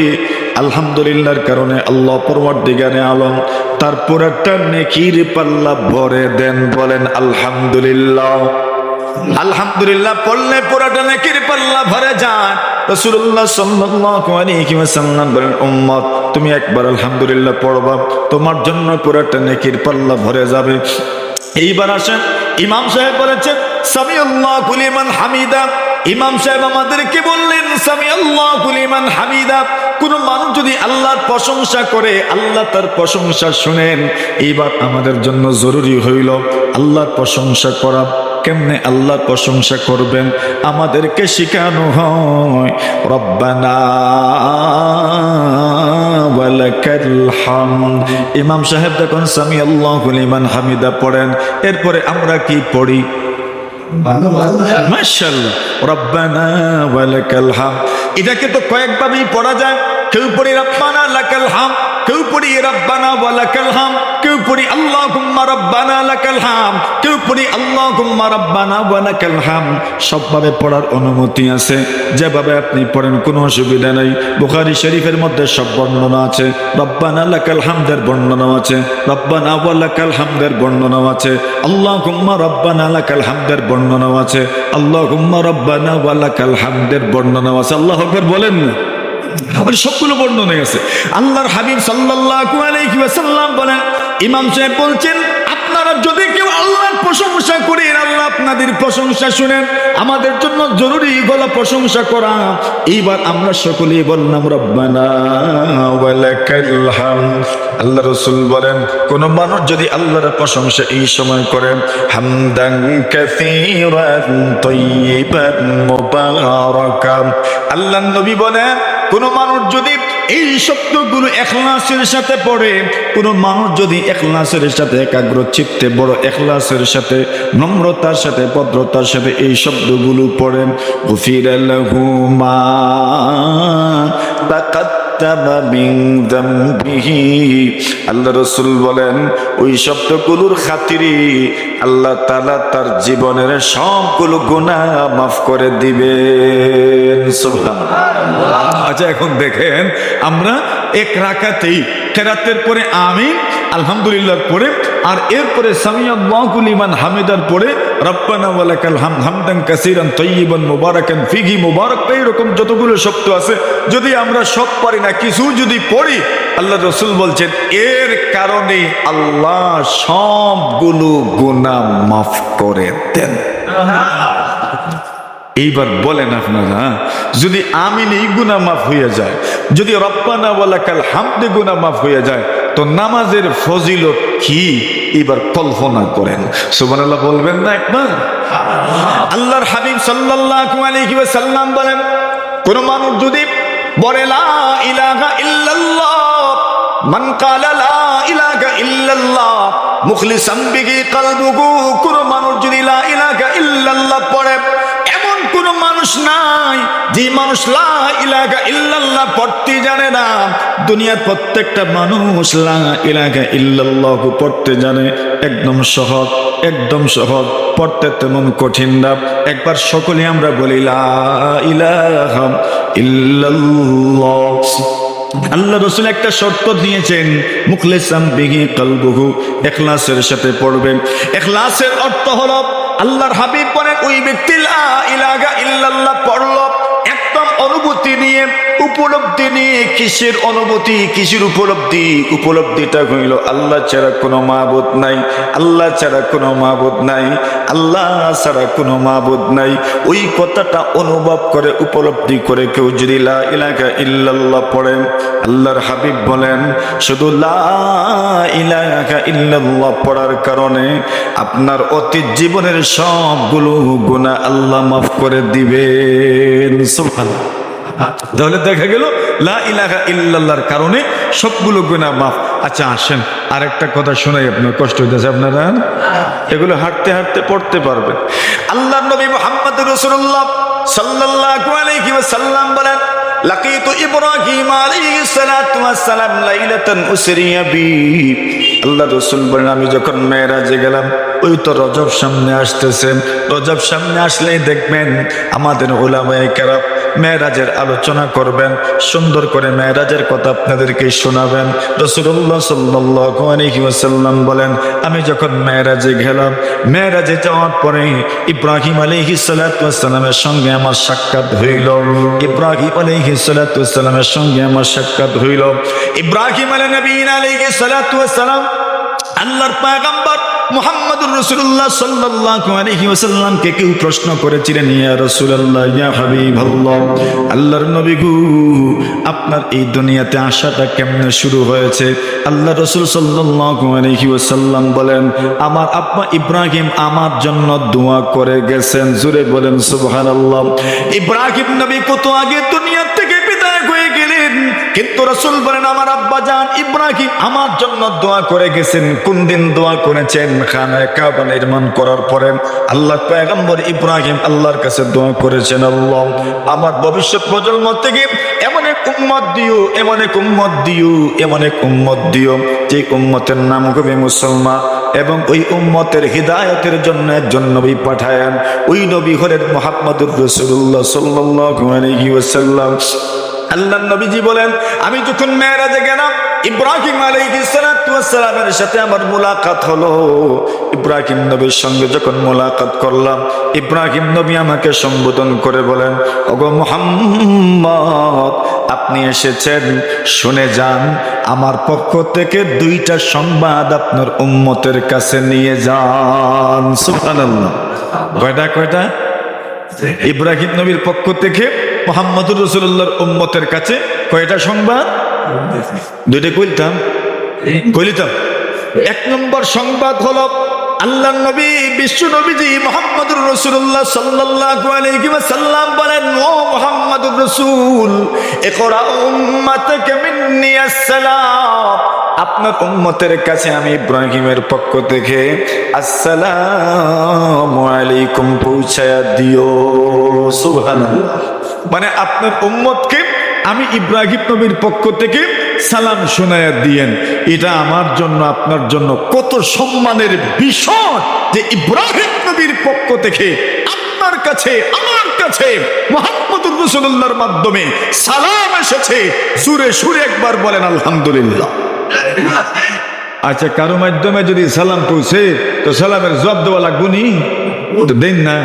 আলহামদুলিল্লাহর কারণে আল্লাহ পরওয়ারদিগারে আলম তার পুরোটা নেকির পাল্লা ভরে দেন। বলেন আলহামদুলিল্লাহ। আলহামদুলিল্লাহ পড়লে পুরোটা নেকির পাল্লা ভরে যায়। রাসূলুল্লাহ সাল্লাল্লাহু আলাইহি ওয়াসাল্লাম বলেন উম্মত তুমি একবার আলহামদুলিল্লাহ পড়বা, তোমার জন্য পুরোটা নেকির পাল্লা ভরে যাবে। এইবার আসেন, ইমাম সাহেব বলেছেন সামিআল্লাহু লিমান হামিদা। ইমাম সাহেব আমাদেরকে বললেন সামিআল্লাহু লিমান হামিদা। কোন মানুষ যদি আল্লাহর প্রশংসা করে আল্লাহ তার প্রশংসা শুনেন। এইবার আমাদের জন্য জরুরি হইল আল্লাহর প্রশংসা করা। কেমনে আল্লাহর প্রশংসা করবেন আমাদেরকে শিখানো হয়। রব্বানা ওয়ালাকাল হামদ। ইমাম সাহেব যখন সামিআল্লাহু লিমান হামিদা পড়েন, এরপরে আমরা কি পড়ি? মাশাআল্লাহ, রব্বানা ওয়ালাকাল হামদ। এটাকে তো কয়েকভাবেই পড়া যায়। কেউ পড়ি রব্বানা লাকাল হামদ, কেউ পড়ি রব্বানা ওয়ালাকাল হামদ, কেউ পড়ি আল্লাহুম্মা রব্বানা লাকাল হামদ, কেউ পড়ি আল্লাহুম্মা রব্বানা ওয়ালাকাল হামদ। সবভাবে পড়ার অনুমতি আছে, যেভাবে আপনি পড়েন কোনো অসুবিধা নেই। বুখারী শরীফের মধ্যে সব বর্ণনা আছে। রব্বানা লাকাল হামদের বর্ণনা আছে, রব্বানা ওয়ালাকাল হামদের বর্ণনা আছে, আল্লাহুম্মা রব্বানা লাকাল হামদের বর্ণনা আছে, আল্লাহুম্মা রব্বানা ওয়ালাকাল হামদের বর্ণনা আছে। আল্লাহু আকবার বলেন না? সবগুলো বর্ণনা আছে। আল্লাহর হাবিব সাল্লাল্লাহু আলাইহি ওয়াসাল্লাম বলেন, ইমাম সাহেব বলছেন আপনারা যদি কেউ আল্লাহর প্রশংসা করেন আল্লাহ আপনাদের প্রশংসা শুনেন। আমাদের জন্য জরুরি গলা প্রশংসা করা। এইবার আমরা সকলেই বললাম রব্বানা ওয়ালাকাল হামদ। আল্লাহ রাসূল বলেন কোন মানুষ যদি আল্লাহর প্রশংসা এই সময় করে হামদান কাসীরান তাইয়িবান মুবারাকান, আল্লাহর নবী বলেন কোন মানুষ যদি এই শব্দগুলো ইখলাসের সাথে পড়ে, কোনো মানুষ যদি ইখলাসের সাথে একাগ্র চিত্তে বড় ইখলাসের সাথে নম্রতার সাথে ভদ্রতার সাথে এই শব্দগুলো পড়ে, গুফিরা লাহু মা তাকাদ্দামা মিন যামবিহি, আল্লাহ রাসূল বলেন ওই শব্দগুলোর খাতিরে আল্লাহ তাআলা তার জীবনের সবগুলো গুনাহ মাফ করে দিবেন। সুবহানাল্লাহ। আচ্ছা এখন দেখেন, আমরা এক রাকাতেই কেরাতের পরে আমিন আলহামদুলিল্লাহর পরে আর এরপরে সামিআল্লাহু লিমান হামিদার পরে রব্বানা ওয়া লাকাল হামদ হামদান কাসীরান তাইয়িবান মুবারাকান ফিহি, মুবারক এরকম যতগুলো শব্দ আছে যদি আমরা সব পারি না, কিছু যদি পড়ি, আল্লাহ রাসূল বলছেন এর কারণে আল্লাহ সবগুলো গুনাহ মাফ করে দেন। এইবার বলেন আপনারা, যদি আমিন এই গুনাহ মাফ হয়ে যায়, যদি রব্বানা ওয়া লাকাল হামদ গুনাহ মাফ হয়ে যায়, তো নামাজের ফজিলত কি এবার কল্পনা করেন। সুবহানাল্লাহ বলবেন না একবার? আল্লাহর হাবিব সাল্লাল্লাহু আলাইহি ওয়াসাল্লাম বলেন, কোন মানুষ যদি বলে লা ইলাহা ইল্লাল্লাহ, মান ক্বালা লা ইলাহা ইল্লাল্লাহ মুখলিসান বিহি কলবুহু, কোন মানুষ যদি লা ইলাহা ইল্লাল্লাহ পড়ে, এমন কোন মানুষ নাই যে মানুষ লা ইলাহা ইল্লাল্লাহ পড়তে জানে না। দুনিয়ার প্রত্যেকটা মানুষ লা ইলাহা ইল্লাল্লাহ পড়তে জানে, একদম সহজ, একদম সহজ, পড়তে তেমন কঠিন না। একবার সকলে আমরা বলি লা ইলাহা ইল্লাল্লাহ। আল্লাহ রাসূল একটা শর্ত দিয়েছেন, মুখলিসান বিহি কলবুহু, ইখলাসের সাথে পড়বেন। ইখলাসের অর্থ হলো আল্লাহর হাবিব বলেন ওই ব্যক্তি লা ইলাহা ইল্লাল্লাহ পড়ল একদম অনুভূতি নিয়ে, উপলব্ধি নিয়ে। কিসের অনুভূতি, কিসের উপলব্ধি? উপলব্ধিটা হইল আল্লাহ ছাড়া কোনো মাবুদ নাই, আল্লাহ ছাড়া কোনো মাবুদ নাই, আল্লাহ ছাড়া কোনো মাবুদ নাই। ওই কথাটা অনুভব করে, উপলব্ধি করে কেউ যদি লা ইলাহা ইল্লাল্লাহ পড়েন, আল্লাহর হাবিব বলেন শুধু লা ইলাহা ইল্লাল্লাহ পড়ার কারণে আপনার অতীত জীবনের সবগুলো গুনাহ আল্লাহ মাফ করে দিবেন। সুবহানাল্লাহ। তাহলে দেখা গেল লা ইলাহা ইল্লাল্লাহর কারণে সবগুলো গুনাহ মাফ। আচ্ছা আসেন আরেকটা কথা শোনাই, আপনার কষ্ট হইতেছে আপনারা, এগুলো হাঁটতে হাঁটতে পড়তে পারবেন। আল্লাহর নবী মুহাম্মদ রাসূলুল্লাহ সাল্লাল্লাহু আলাইহি ওয়াসাল্লাম বলেন, লাকিতু ইব্রাহিম আলাইহিস সালাতু ওয়াস সালাম লাইলাতান উসরিয়া বি। আল্লাহ রাসূল বলেন আমি যখন মেরাজে গেলাম, ওই তো রজব সামনে আসতেছে, রজব সামনে আসলেই দেখবেন আমাদের উলামায়ে কেরাম মেরাজের আলোচনা করবেন, সুন্দর করে মেরাজের কথা আপনাদেরকে শোনাবেন। রাসূলুল্লাহ সাল্লাল্লাহু আলাইহি ওয়াসাল্লাম বলেন আমি যখন মেরাজে গেলাম, মেরাজে যাওয়ার পরে ইব্রাহিম আলাইহিস সালাতু ওয়াস সালামের সঙ্গে আমার সাক্ষাৎ হইল। ইব্রাহিম আলাইহিস সালাতু ওয়াস সালামের সঙ্গে আমার সাক্ষাৎ হইল। ইব্রাহিম আলাইহিস সালাতু ওয়াস সালাম আল্লাহর পয়গম্বর মুহাম্মদুর রাসূলুল্লাহ সাল্লাল্লাহু আলাইহি ওয়াসাল্লামকে কেউ প্রশ্ন করেছিলেন, ইয়া রাসূলুল্লাহ, ইয়া হাবিবাল্লাহ, আল্লাহর নবী গো, আপনার এই দুনিয়াতে আসাটা কেমনে শুরু হয়েছে? আল্লাহ রাসূল সাল্লাল্লাহু আলাইহি ওয়াসাল্লাম বলেন আমার আব্বা ইব্রাহিম আমার জন্য দোয়া করে গেছেন। জোরে বলেন সুবহানাল্লাহ। ইব্রাহিম নবী কত আগে দুনিয়া থেকে বিদায় হয়ে গেলেন, কিন্তু রাসূল বলেন আমার আব্বা জান ইব্রাহিম আমার জন্য দোয়া করে গেছেন। কোন দিন দোয়া করেছেন? খানায়ে কাবা নির্মাণ করার পরে আল্লাহর পয়গম্বর ইব্রাহিম আল্লাহর কাছে দোয়া করেছেন, আল্লাহ আমার ভবিষ্যৎ প্রজন্ম থেকে এমন এক উম্মত দিও, এমন এক উম্মত দিও, এমন এক উম্মত দিও যে উম্মতের নাম হবে মুসলমান, এবং ওই উম্মতের হিদায়াতের জন্য একজন নবী পাঠায়েন। ওই নবী হলেন মুহাম্মদুর রাসূলুল্লাহ সাল্লাল্লাহু আলাইহি ওয়াসাল্লাম। আল্লাহর নবীজি বলেন আমি যখন মেরাজে গেলাম, ইব্রাহিম আলাইহিস সালাতু ওয়াস সালামের সাথে আমার মুলাকাত হলো। ইব্রাহিম নবীর সঙ্গে যখন মুলাকাত করলাম, ইব্রাহিম নবী আমাকে সম্বোধন করে বলেন, ওগো মুহাম্মদ, আপনি এসেছেন, শুনে যান, আমার পক্ষ থেকে দুইটা সংবাদ আপনার উম্মতের কাছে নিয়ে যান। সুবহানাল্লাহ। কয়টা কয়টা? ইব্রাহিম নবীর পক্ষ থেকে মুহাম্মদুর রাসূলুল্লাহর উম্মতের কাছে কয়টা সংবাদ? দুইটা কইতাম। এক নম্বর সংবাদ হলো আল্লাহ নবী বিশ্ব নবীজি মুহাম্মদুর রাসূলুল্লাহ সাল্লাল্লাহু আলাইহি ওয়াসাল্লাম বলেন, ও মুহাম্মদুর রাসূল, ইকরা উম্মাতাকা মিন্নি আসসালাম, আপনার উম্মতের কাছে আমি ইব্রাহিমের পক্ষ থেকে আসসালামু আলাইকুম পৌঁছায়া দিও। সুবহানাল্লাহ। মানে আপনার উম্মতকে আমি ইব্রাহিম নবীর পক্ষ থেকে সালাম শোনায়া দিয়েন। এটা আমার জন্য আপনার জন্য কত সম্মানের বিষয় যে ইব্রাহিম নবীর পক্ষ থেকে আপনার কাছে আমার কাছে মুহাম্মদুর রাসূলুল্লাহর মাধ্যমে সালাম এসেছে। সুরে সুরে একবার বলেন আলহামদুলিল্লাহ। আচ্ছা, কারো মাধ্যমে যদি সালাম পৌঁছে তো সালামের জবাব দেওয়া লাগবে নি? তো দেন না।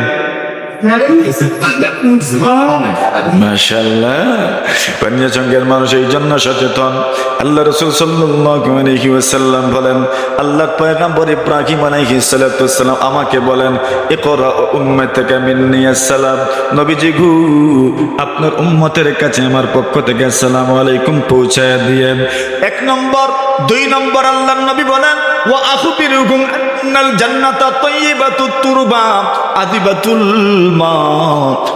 মাশাআল্লাহ, পঞ্চঙ্গের মানুষ এই জন্য সচেতন। আল্লাহ রাসূল সাল্লাল্লাহু আলাইহি ওয়াসাল্লাম বলেন, আল্লাহর পয়গম্বর ইব্রাহিম আলাইহিস সালাতু ওয়াসসালাম আমাকে বলেন, ইকরা উম্মাতাকা মিন্নি আসসালাম, নবীজি গো আপনার উম্মতের কাছে আমার পক্ষ থেকে আসসালামু আলাইকুম পৌঁছায়া দিয়েন। এক নম্বর। দুই নম্বর, আল্লাহর নবী বলেন, ওয়া আখবিরুকুম আন্নাল জান্নাতা তাইয়্যিবাতুত তুরবা আযিবাতুল মা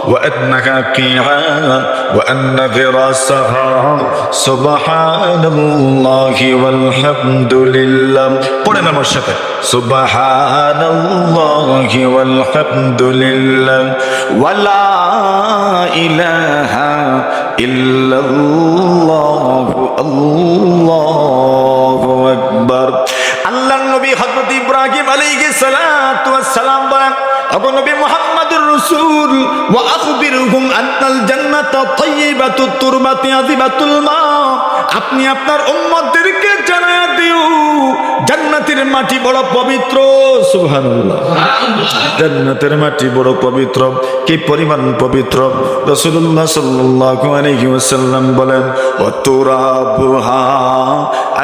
ওয়া আন্নাহা কিআ ওয়া আন্না ফিরাসাহা সুবহানাল্লাহি ওয়াল হামদুলিল্লাহ। পড়েন আমার সাথে, সুবহানাল্লাহি ওয়াল হামদুলিল্লাহ ওয়া লা ইলাহা ইল্লাল্লাহু আল্লাহু আকবার। আল্লাহর নবী হযরত ইব্রাহিম আলাইহিস সালাতু ওয়াস সালাম বলেন, ওগো নবী মুহাম্মদুর রাসূল, ওয়া আখবিরুহুম আন্নাল জান্নাতা তাইয়্যিবাতুত তুরবাতি আযিবাতুল মা, আপনি আপনার উম্মতদেরকে জানায়া দিও জান্নাতের মাটি বড় পবিত্র। সুবহানাল্লাহ। জান্নাতের মাটি বড় পবিত্র। কি পরিমাণ পবিত্র! রাসূলুল্লাহ সাল্লাল্লাহু আলাইহি ওয়াসাল্লাম বলেন, ওয়া তুরাবুহা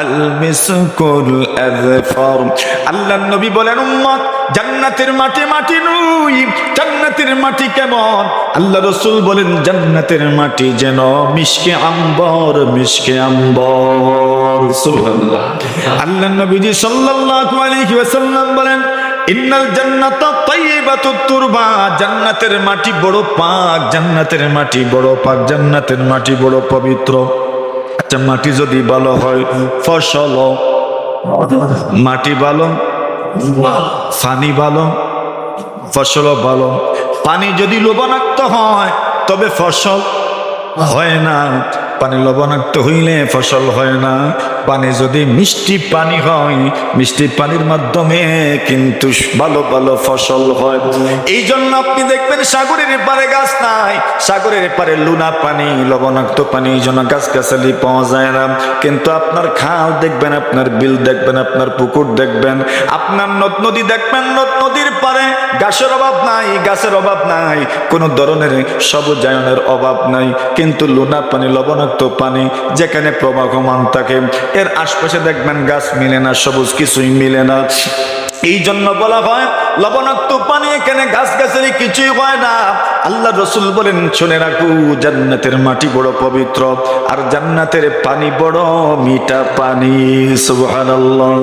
আল মিসকুল আযফার। আল্লাহর নবী বলেন, উম্মত, জান্নাতের মাটি মাটি নয়। জান্নাতের মাটি কেমন? আল্লাহ রাসূল বলেন, জান্নাতের মাটি যেন মিশকে আম্বর, মিশকে আম্বর। সুবহানাল্লাহ। আল্লাহর নবীজি সাল্লাল্লাহু আলাইহি ওয়াসাল্লাম বলেন, ইন্নাল জান্নাতা তাইয়্যিবাতুত তুরবা, জান্নাতের মাটি বড় পাক, জান্নাতের মাটি বড় পাক, জান্নাতের মাটি বড় পবিত্র। আচ্ছা, মাটি যদি ভালো হয়, ফসল, মাটি ভালো, পানি ভালো, ফসল ভালো। পানি যদি লবণাক্ত হয় তবে ফসল হয় না। পানি লবণাক্ত হইলে ফসল হয় না। পানি যদি মিষ্টি পানি হয়, মিষ্টি পানির মাধ্যমে কিন্তু ভালো ভালো ফসল হয়। এই জন্য আপনি দেখবেন সাগরের এপারে গাছ নাই, সাগরের এপারে লুনা পানি, লবণাক্ত পানি, এই জন্য গাছগাছালি পাওয়া যায় না। কিন্তু আপনার খাল দেখবেন, আপনার বিল দেখবেন, আপনার পুকুর দেখবেন, আপনার নদ নদী দেখবেন, নদ নদীর পারে গাছের অভাব নাই, গাছের অভাব নাই, কোনো ধরনের সবুজায়নের অভাব নাই। কিন্তু লুনা পানি, লবণাক্ত পানি যেখানে প্রবাহমান থাকে, এর আশপাশে দেখবেন গাছ মিলে না, সবুজ কিছুই মিলে না। এই জন্য বলা হয় লবণাক্ত পানি, এখানে গাছ গাছের কিছুই হয় না। আল্লাহ রাসূল বলেন, শুনে রাখো, জান্নাতের মাটি বড় পবিত্র, আর জান্নাতের পানি বড় মিঠা পানি। সুবহানাল্লাহ।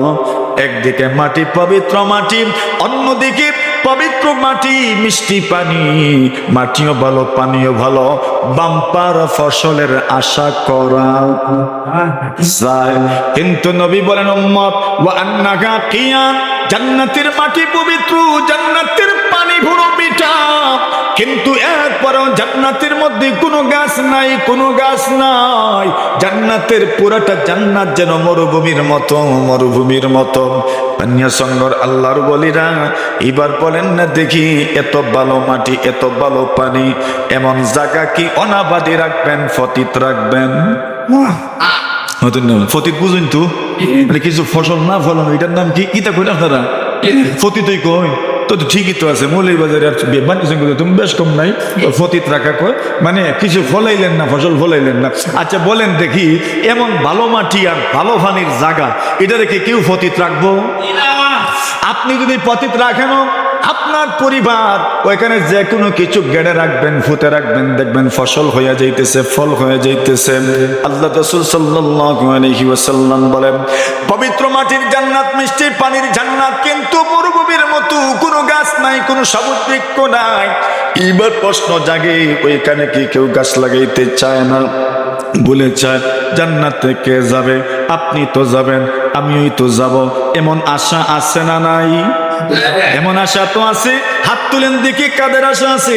একদিকে মাটি পবিত্র মাটি, অন্যদিকে পবিত্র মাটি, মিষ্টি পানি, মাটিও ভালো, পানিও ভালো, বাম্পার ফসলের আশা করা যায়। কিন্তু নবী বলেন, উম্মত, ওয়া আন্নাহা কিয়া, জান্নাতের মাটি পবিত্র, জান্নাতের পানি বড় মিঠা, কিন্তু একবারও জান্নাতের মধ্যে কোনো গাছ নাই, কোনো গাছ নাই। জান্নাতের পুরাটা জান্নাত যেন মরুভূমির মতো, মরুভূমির মতো। সঙ্গর আল্লাহর বলিরা এবার বলেন না দেখি, এত ভালো মাটি, এত ভালো পানি, এমন জায়গা কি অনাবাদী রাখবেন, ফতিত রাখবেন? ফতিত বুঝুন তো, কিছু ফসল না ফলন, এটার নাম কি? ইটা কই আপনারা ফতিতই কই তো, ঠিকই তো আছে। মৌলভীবাজারে আর তুমি বেশ কম নাই, ফতিত রাখা কয়, মানে কিছু ফলাইলেন না, ফসল ফলাইলেন না। আচ্ছা বলেন দেখি, এমন ভালো মাটি আর ভালো পানির জায়গা, এটা রেখে কেউ ফতিত রাখবো? আপনি যদি পতিত রাখেন আপনার পরিবার ওইখানে যে কোনো কিছু গেড়ে রাখবেন, ফুতে রাখবেন, দেখবেন ফসল হয়ে যাইতেছে, ফল হয়ে যাইতেছে। আল্লাহ রাসূল সাল্লাল্লাহু আলাইহি ওয়াসাল্লাম বলেন, পবিত্র মাটির জান্নাত, মিষ্টি পানির জান্নাত, কিন্তু মরুভূমির মতো কোনো গাছ নাই, কোনো সবুজ বৃক্ষ নাই। এবার প্রশ্ন জাগে, ওইখানে কি কেউ গাছ লাগাইতে চায় না? বলে চায় জান্নাতে কে যাবে? আপনি তো যাবেন, আমিও তো যাব। এমন আশা আছে না নাই? এমন আশা তো আছে। হাত তুলেন দেখি কাদের আশা আছে?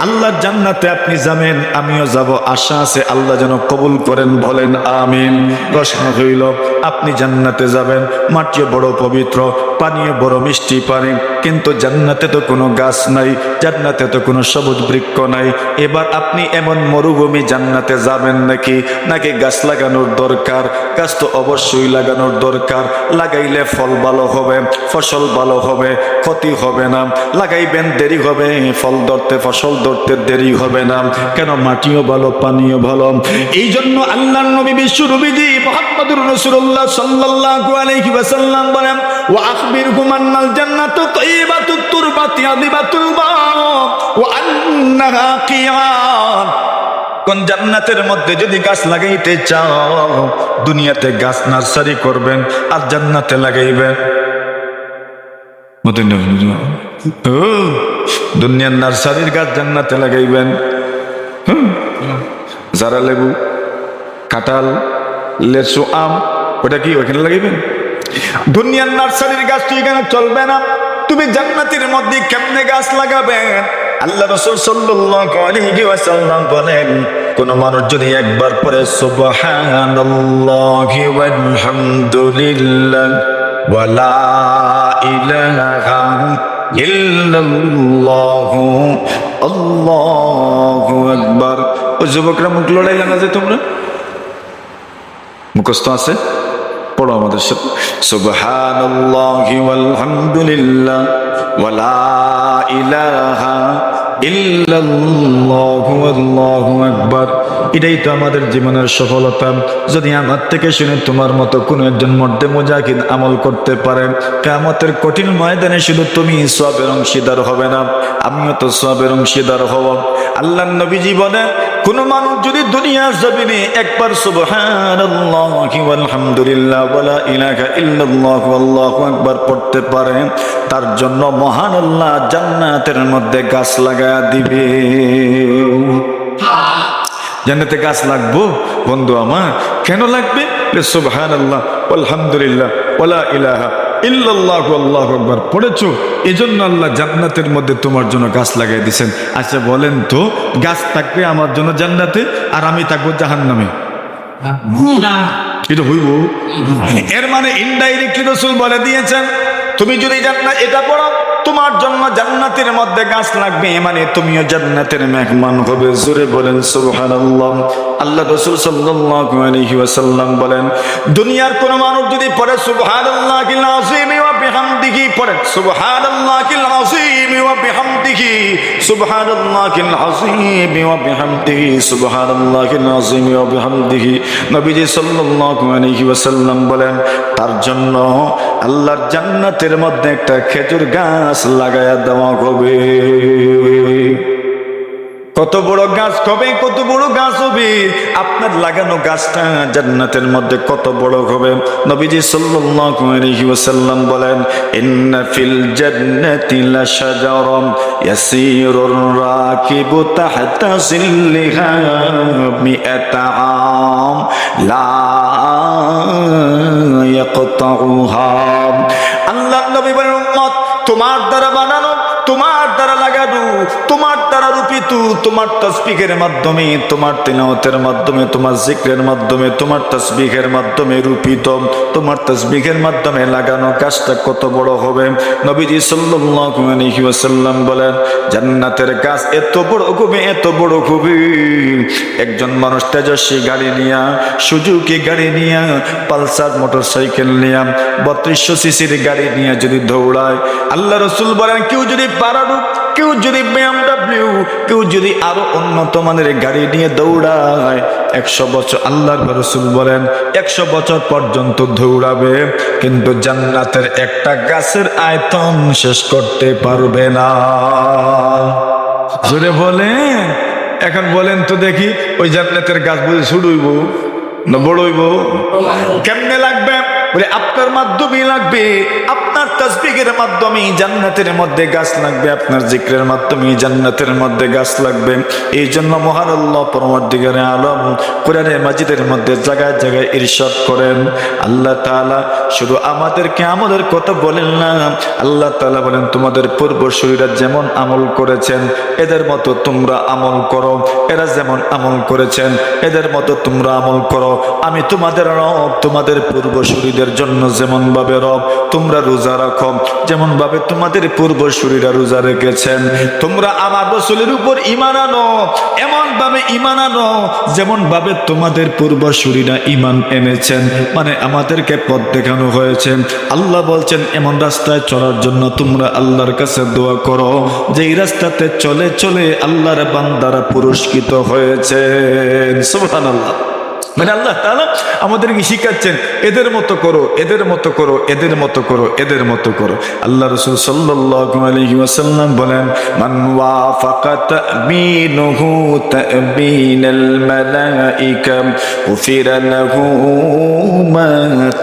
আল্লাহর জান্নাতে আপনি যাবেন, আমিও যাব, আশা আছে। আল্লাহ যেন কবুল করেন, বলেন আমিন। প্রশ্ন হইল, আপনি জান্নাতে যাবেন, মাটিও বড় পবিত্র, পানিও বড় মিষ্টি পানি, কিন্তু জান্নাতে তো কোনো গাছ নাই, জান্নাতে তো কোনো সবুজ বৃক্ষ নাই। এবার আপনি এমন মরুভূমি জান্নাতে যাবেন নাকি? নাকি গাছ লাগানোর দরকার? গাছ তো অবশ্যই লাগানোর দরকার। লাগাইলে ফল ভালো হবে, ফসল ভালো হবে, ক্ষতি হবে না। লাগাইবেন, দেরি হবে, ফল ধরতে, ফসল ধরতে দেরি হবে না। কেন? মাটিও ভালো, পানিও ভালো। এই জন্য আল্লাহর নবী, বিশ্ব নবীজি মুহাম্মদুর রাসূলুল্লাহ সাল্লাল্লাহু আলাইহি ওয়াসাল্লাম বলেন, ওয়া আখবিরকুম আন্নাল জান্নাতু তাইয়্যিবাতুত তুরবাতি আযিবাতুল মা ওয়া আন্নাহা কিয়াম। কোন জান্নাতের মধ্যে যদি গাছ লাগাইতে চাও, দুনিয়াতে গাছ নার্সারি করবেন আর জান্নাতে লাগাইবেন। দুনিয়ার নার্সারির গাছ জান্নাতে লাগাইবেন। যারা লেবু, কাঁঠাল, লেচু, আম, ওটা কি ওখানে লাগাইবেন? দুনিয়ার নার্সারির গাছ তো এখানে চলবে না। তুমি জান্নাতের মধ্যে কেমনে গাছ লাগাবেন? আল্লাহ রাসূল সাল্লাল্লাহু আলাইহি ওয়াসাল্লাম বলেন, কোন মানুষ যদি একবার পড়ে সুবহানাল্লাহি ওয়াল হামদুলিল্লাহ ওয়া লা ইলাহা ইল্লাল্লাহু আল্লাহু আকবার। ও যুবকরা, মুখ লড়াই লাগা যায় তোমরা? মুখস্থ আছে? পড়ো আমাদের সাথে, সুবহানাল্লাহি ওয়াল হামদুলিল্লাহ ওয়া লা ইলাহা ইল্লাল্লাহু আল্লাহু আকবার। এটাই তো আমাদের জীবনের সফলতা। যদি আমার থেকে শুনে তোমার মতো কোনো একজন মর্দে মুজাহিদ আমল করতে পারে, কিয়ামতের কঠিন ময়দানে শুধু তুমি সওয়াবের অংশীদার হবে না, আমিও তো সওয়াবের অংশীদার হব। আল্লাহর নবীজি বলেন, কোন মানুষ যদি দুনিয়ার জমিনে একবার সুবহানাল্লাহি ওয়াল হামদুলিল্লাহ ওয়া লা ইলাহা ইল্লাল্লাহু আল্লাহু আকবার পড়তে পারে, তার জন্য মহান আল্লাহ জান্নাতের মধ্যে গাছ লাগায়া দিবে। জান্নাতে গাছ লাগবো বন্ধু আমার, কেন লাগবে? সুবহানাল্লাহ ওয়াল হামদুলিল্লাহ ওয়া লা ইলাহা ইল্লাল্লাহু আল্লাহু আকবার পড়েছো, এজন্য আল্লাহ জান্নাতের মধ্যে তোমার জন্য গাছ লাগাই দিয়েছেন। আচ্ছা বলেন তো, গাছ থাকবে আমার জন্য জান্নাতে আর আমি থাকবো জাহান্নামে? এটা হইব? এর মানে ইনডাইরেক্টলি রাসূল বলে দিয়েছেন, তুমি যদি জান্নাত এটা পড়ো, তোমার জন্য জান্নাতের মধ্যে গাছ লাগবে, মানে তুমিও জান্নাতের মেহমান হবে। জোরে বলেন সুবহানাল্লাহ। আল্লাহ রাসূল সাল্লাল্লাহু আলাইহি ওয়াসাল্লাম বলেন, দুনিয়ার কোন মানুষ যদি পড়ে সুবহানাল্লাহিল আযীম ওয়া বিহামদিহি, পড়ে সুবহানাল্লাহিল আযীম ওয়া বিহামদিহি, সুবহানাল্লাহিল আযীম ওয়া বিহামদিহি, সুবহানাল্লাহিল আযীম ওয়া বিহামদিহি, নবীজি সাল্লাল্লাহু আলাইহি ওয়াসাল্লাম বলেন, তার জন্য আল্লাহর জান্নাতের মধ্যে একটা খেজুর গাছ লাগায়া দেওয়া হবে। কত বড় গাছ হবে, কত বড় গাছ হবে আপনার লাগানো গাছটা জান্নাতের মধ্যে, কত বড় হবে। নবীজি সাল্লাল্লাহু আলাইহি ওয়াসাল্লাম বলেন, ইন্না ফিল জান্নাতি লাশাজারান ইয়াসিরুর রাকিবু তাহতা জিল্লিহা মিআতা আম লা ইয়াকতাউহা। আল্লাহর নবী বলেন, উম্মত, তোমার দ্বারা বানানো, তোমার দ্বারা লাগানো, তোমার দ্বারা রূপিত, তোমার তাসবিহের মাধ্যমে, তোমার তিলাওয়াতের মাধ্যমে, তোমার জিকরের মাধ্যমে, তোমার তাসবিহের মাধ্যমে রূপিত, তোমার তাসবিহের মাধ্যমে লাগানো গাছটা কত বড় হবে। নবীজি সাল্লাল্লাহু আলাইহি ওয়াসাল্লাম বলেন, জান্নাতের গাছ এত বড় হবে, এত বড় হবে, একজন মানুষ তেজস্বী গাড়ি নিয়া, সুজুকি গাড়ি নিয়া, পালসার মোটরসাইকেল নিয়া, 3200 সিসির গাড়ি নিয়ে যদি দৌড়ায়, আল্লাহ রাসূল বলেন, কেউ যদি পারারুক, কেউ যদি BMW, কেউ যদি আরো উন্নত মানের গাড়ি নিয়ে দৌড়ায় 100 বছর, আল্লাহর রাসূল বলেন 100 বছর পর্যন্ত দৌড়াবে, কিন্তু জান্নাতের একটা গাছের আয়তন শেষ করতে পারবে না। জোরে বলেন। এখন বলেন তো দেখি, ওই জান্নাতের গাছ বুঝে ছোট হইব না বড় হইব? কেমনে লাগবে? বলে আপনার মাধ্যমেই লাগবে, আপনার তাসবিহের মাধ্যমে জান্নাতের মধ্যে গাছ লাগবে, আপনার জিক্রের মাধ্যমে জান্নাতের মধ্যে গাছ লাগবে। এই জন্য মহান আল্লাহ পরমর্দিগারে আলম কোরআনে মাজিদের মধ্যে জায়গায় জায়গায় ইরশাদ করেন, আল্লাহ তাআলা শুধু আমাদেরকে আমলের কথা বলেন না, আল্লাহ তাআলা বলেন তোমাদের পূর্বসূরীরা যেমন আমল করেছেন এদের মতো তোমরা আমল করো, এরা যেমন আমল করেছেন এদের মতো তোমরা আমল করো। আমি তোমাদের রব, তোমাদের পূর্বসূরীদের জন্য যেমন ভাবে রব, তোমরা রোজা রাখো যেমন ভাবে তোমাদের পূর্বসূরীরা রোজা রেখেছেন। তোমরা আমার রাসূলের উপর ঈমান আনো, এমন ভাবে ঈমান আনো যেমন ভাবে তোমাদের পূর্বসূরীরা ঈমান এনেছেন। মানে আমাদেরকে পথ দেখানো হয়েছে। আল্লাহ বলছেন এমন রাস্তায় চলার জন্য তোমরা আল্লাহর কাছে দোয়া করো যে এই রাস্তাতে চলে চলে আল্লাহর বান্দারা পুরস্কৃত হয়েছে। সুবহানাল্লাহ। মানে আল্লাহ তাআলা আমাদেরকে শিখাচ্ছেন এদের মতো করো, এদের মতো করো, এদের মতো করো, এদের মতো করো। আল্লাহ রাসূল সাল্লাল্লাহু আলাইহি ওয়াসাল্লাম বলেন, মান ওয়াফাকা তা'বিনুহু তা'বিনাল মালাইকা গুফিরা লাহু মা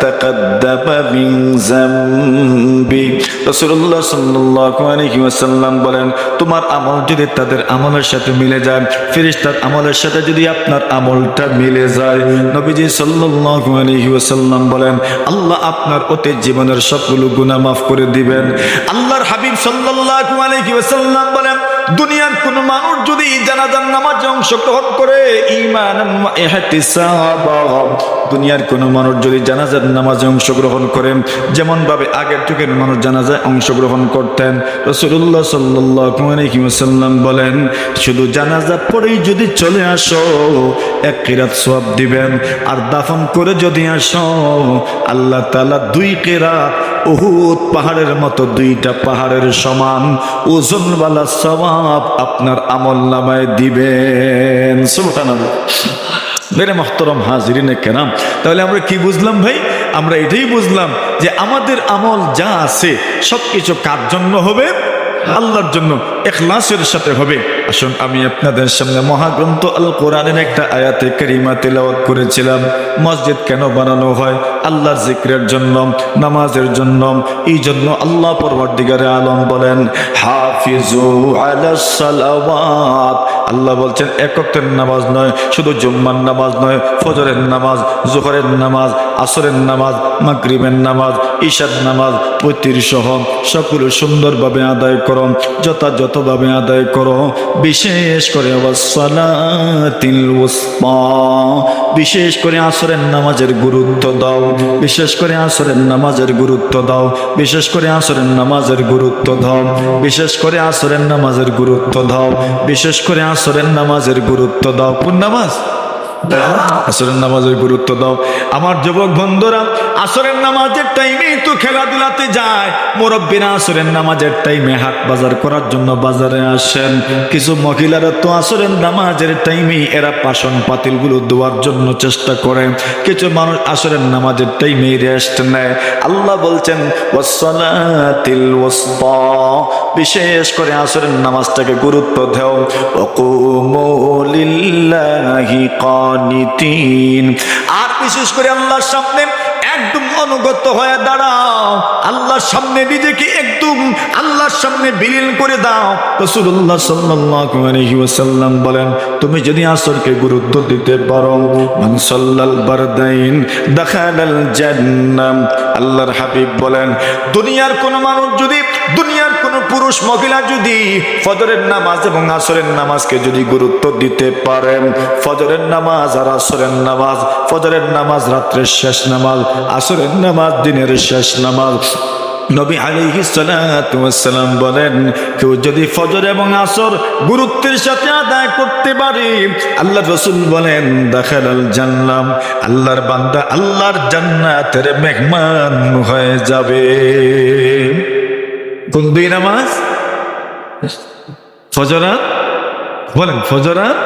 তাকাদ্দামা মিন যামবি। রাসূলুল্লাহ সাল্লাল্লাহু আলাইহি ওয়াসাল্লাম বলেন, তোমার আমল যদি তাদের আমলের সাথে মিলে যায়, ফেরেশতার আমলের সাথে যদি আপনার আমলটা মিলে যায়, নবীজি সাল্লাল্লাহু আলাইহি ওয়াসাল্লাম বলেন আল্লাহ আপনার অতীত জীবনের সবগুলো গুনাহ মাফ করে দিবেন। আল্লাহর হাবিব সাল্লাল্লাহু আলাইহি ওয়াসাল্লাম বলেন দুনিয়ার কোন মানুষ যদি জানাজার নামাজে অংশগ্রহণ করে ঈমানান ওয়া ইহতিসাবান, দুনিয়ার কোন মানুষ যদি জানাজার নামাজে অংশগ্রহণ করেন যেমন ভাবে আগের যুগের মানুষ জানাজায় অংশগ্রহণ করতেন, রাসূলুল্লাহ সাল্লাল্লাহু আলাইহি ওয়াসাল্লাম বলেন শুধু জানাজা পড়েই যদি চলে আসো 1 কিরাত সওয়াব দিবেন, আর দাফন করে যদি আসো আল্লাহ তাআলা 2 কিরাত উহুদ পাহাড়ের মতো 2টা পাহাড়ের সমান ওজনওয়ালা সওয়াব আপনার আমলনামায় দিবেন। সুবহানাল্লাহ। মেরে মুহতারাম হাজিরিনে কেরাম, তাহলে আমরা কি বুঝলাম ভাই? আমরা এটাই বুঝলাম যে আমাদের আমল যা আছে সবকিছু কার জন্য হবে? আল্লাহর জন্য, ইখলাসের সাথে হবে। আসুন আমি আপনাদের সামনে মহাগ্রন্থ আল কোরআনের একটা আয়াতে কারিমা তেলাওয়াত করেছিলাম। মসজিদ কেন বানানো হয়? আল্লাহর জিক্রের জন্য, নামাজের জন্য। এই জন্য আল্লাহ পরওয়ারদিগারে আলম বলেন হাফিজু আলাস সালাওয়াত। আল্লাহ বলছেন এক ওয়াক্তের নামাজ নয়, শুধু জুম্মার নামাজ নয়, ফজরের নামাজ, যোহরের নামাজ, আসরের নামাজ, মাগরিবের নামাজ, ঈশার নামাজ, পতির সহ সকল সুন্দরভাবে আদায় করো, যথাযথভাবে আদায় করো। বিশেষ করে ওয়াসসালাতিল উসতা, বিশেষ করে আসরের নামাজের গুরুত্ব দাও, বিশেষ করে আসরের নামাজের গুরুত্ব দাও, বিশেষ করে আসরের নামাজের গুরুত্ব দাও, বিশেষ করে আসরের নামাজের গুরুত্ব দাও, বিশেষ করে আসরের নামাজের গুরুত্ব দাও। কোন নামাজ? আসরের নামাজের গুরুত্ব দাও। আমার যুবক বন্ধুরা আসরের নামাজের টাইমেই তো খেলাধুলাতে যায়, মুরব্বীরা আসরের নামাজের টাইমে হাট বাজার করার জন্য বাজারে আসেন। কিছু মহিলারা তো আসরের নামাজের টাইমেই এরা বাসন পাতিলগুলো ধোয়ার জন্য চেষ্টা করে। কিছু মানুষ আসরের নামাজের টাইমেই রেস্ট নেয়। আল্লাহ বলছেন ওয়াসসালাতিল উসতা, বিশেষ করে আসরের নামাজটাকে গুরুত্ব দাও। ওয়াকুমু লিল্লাহি কানিতিন, আর বিশেষ করে আল্লাহর সামনে একদম অনুগত হয়ে দাঁড়াও, আল্লাহর সামনে নিজেকে একদম আল্লাহর সামনে বিলীন করে দাও। রাসূলুল্লাহ সাল্লাল্লাহু আলাইহি ওয়াসাল্লাম বলেন তুমি যদি আসরকে গুরুত্ব দিতে পারো, মান সাল্লাল বারদাইন দাখালাল জান্নাহ। আল্লাহর হাবিব বলেন দুনিয়ার কোন মানুষ যদি, দুনিয়ার কোন পুরুষ মহিলা যদি ফজরের নামাজ এবং আসরের নামাজকে যদি গুরুত্ব দিতে পারেন, ফজরের নামাজ আর আসরের নামাজ, ফজরের নামাজ রাত্রের শেষ নামাজ, আসরের নামাজ দিনের শেষ নামাজ, নবী আলাইহিস সালাতু ওয়াস সালাম বলেন কেউ যদি ফজর এবং আসর গুরুত্বের সাথে আদায় করতে পারে, আল্লাহ রাসূল বলেন দাখালাল জান্নাহ, আল্লাহর বান্দা আল্লাহর জান্নাতের মেহমান হয়ে যাবে। কোন দুই নামাজ? ফজরাত বলেন, ফজরাত।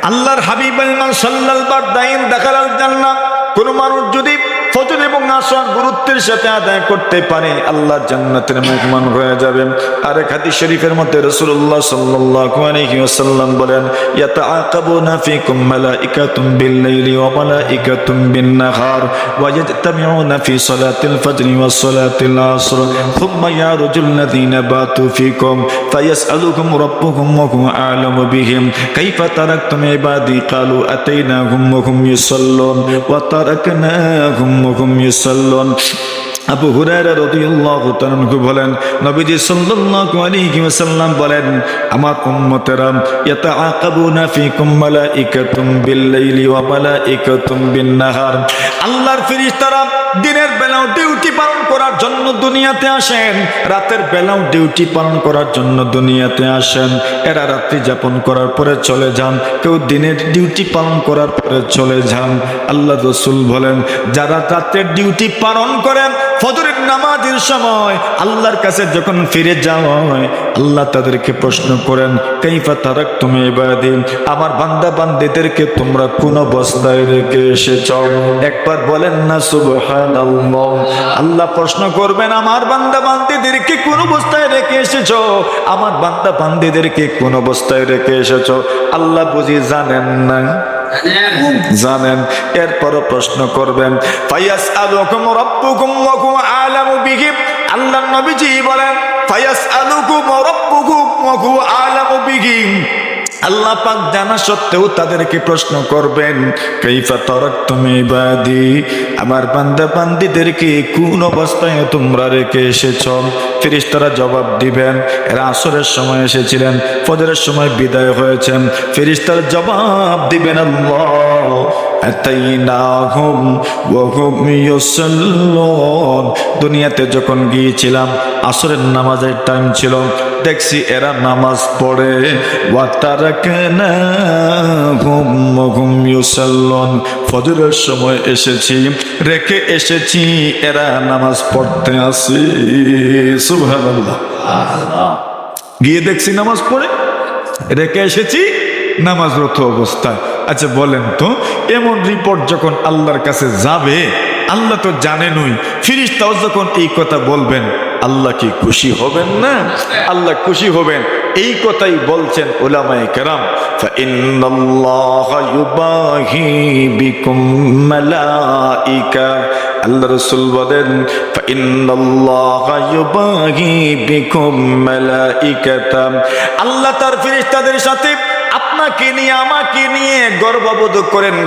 আল্লাহর হাবিব সাল্লাল্লাহু আলাইহি দাখালাল জান্নাহ। কোন মানুষ যদি ফজর এবং আসর গুরুত্বের সাথে আদায় করতে পারে, আল্লাহ জান্নাতের মেহমান হয়ে যাবেন। আরেক হাদিস শরীফের মধ্যে রাসূলুল্লাহ সাল্লাল্লাহু আলাইহি ওয়াসাল্লাম বলেন, ইয়াতাআকাবুনা ফীকুম মালাইকাতুম বিল-লাইলি ওয়া মালাইকাতুম বিন-নাহার ওয়া ইয়াজতামিউনা ফী সালাতিল ফাজরি ওয়া সালাতিল আসর থুম্মা ইয়ারুজুল লাযীনা বাতু ফীকুম ফায়াসআলুকুম রাব্বুকুম ওয়া হুয়া আ'লামু বিহিম কাইফা তারাকতুম ইবাদি ক্বালু আতাইনাহুম ওয়া হুম ইউসাল্লুন ওয়া তারাকনাহুম ওয়া হুম ইউসাল্লুন। আবু হুরায়রা রাদিয়াল্লাহু তাআলা আনহু বলেন, নবীজি সাল্লাল্লাহু আলাইহি ওয়াসাল্লাম বলেন, আমার উম্মতেরা ইয়াতাআকাবুনা ফীকুম মালাইকাতুম বিল-লাইলি ওয়া মালাইকাতুম বিন-নাহার। আল্লাহর ফেরেশতারা দিনের বেলাও ডিউটি পালন করার জন্য দুনিয়াতে আসেন, রাতের বেলাও ডিউটি পালন করার জন্য দুনিয়াতে আসেন। এরা রাত্রি যাপন করার পরে চলে যান, কেউ দিনের ডিউটি পালন করার পরে চলে যান। আল্লাহ রাসূল বলেন, যারা রাতের ডিউটি পালন করেন ফজরের নামাজের সময় আল্লাহর কাছে যখন ফিরে যাওয়া হয়, আল্লাহ তাদেরকে প্রশ্ন করেন, কাইফা তারাকতুম ইবাদি, আমার বান্দা বান্দীদেরকে তোমরা কোন অবস্থায় রেখে এসেছ? একবার বলেন না সুবহানাল্লাহ। আল্লাহ প্রশ্ন করবেন, আমার বান্দা বান্দীদেরকে কোন অবস্থায় রেখে এসেছ? আমার বান্দা বান্দীদেরকে কোন অবস্থায় রেখে এসেছ? আল্লাহ বুঝি জানেন না? জানেন। এরপরও প্রশ্ন করবেন, ফায়াসআলুকুম রাব্বুকুম ওয়া হুয়া আ'লামু বিহিম। আল্লাহর নবীজি বলেন, ফায়াসআলুকুম রাব্বুকুম ওয়া হুয়া আ'লামু বিহিম। আল্লাহ পাক জানা সত্ত্বেও তাদেরকে প্রশ্ন করবেন, কাইফা তারাকতুম ইবাদি, আমার বান্দা বান্দীদেরকে কোন অবস্থায় তোমরা রেখে এসেছ? ফেরেশতারা জবাব দিবেন, এরা আসরের সময় এসেছিলেন, ফজরের সময় বিদায় হয়েছেন। ফেরেশতারা জবাব দিবেন, আল্লাহ আতাইনাহুম ওয়া হুম ইউসাল্লুন। দুনিয়াতে যখন গিয়েছিলাম আসরের নামাজের টাইম ছিল, দেখছি এরা নামাজ পড়ে। ওয়া তারাকনাহুম ওয়া হুম ইউসাল্লুন। ফজরের সময় এসেছি, রেখে এসেছি, এরা নামাজ পড়তে আসে। সুবহানাল্লাহ। গিয়ে দেখছি নামাজ পড়ে, রেখে এসেছি নামাজরত অবস্থায়। আচ্ছা বলেন তো, এমন রিপোর্ট যখন আল্লাহর কাছে যাবে, আল্লাহ তো জানেনই, ফেরেশতাও যখন এই কথা বলবেন, আল্লাহ কি খুশি হবেন না? আল্লাহ খুশি হবেন। এই কথাই বলছেন উলামায়ে কেরাম, ফাইন্নাল্লাহা ইউবাহি বিকুম মালাইকা। আল্লাহ রাসূল বলেন, ফাইন্নাল্লাহা ইউবাহি বিকুম মালাইকাতা। আল্লাহ তার ফেরেশতাদের সাথে আপনাকে নিয়ে আমাকে নিয়ে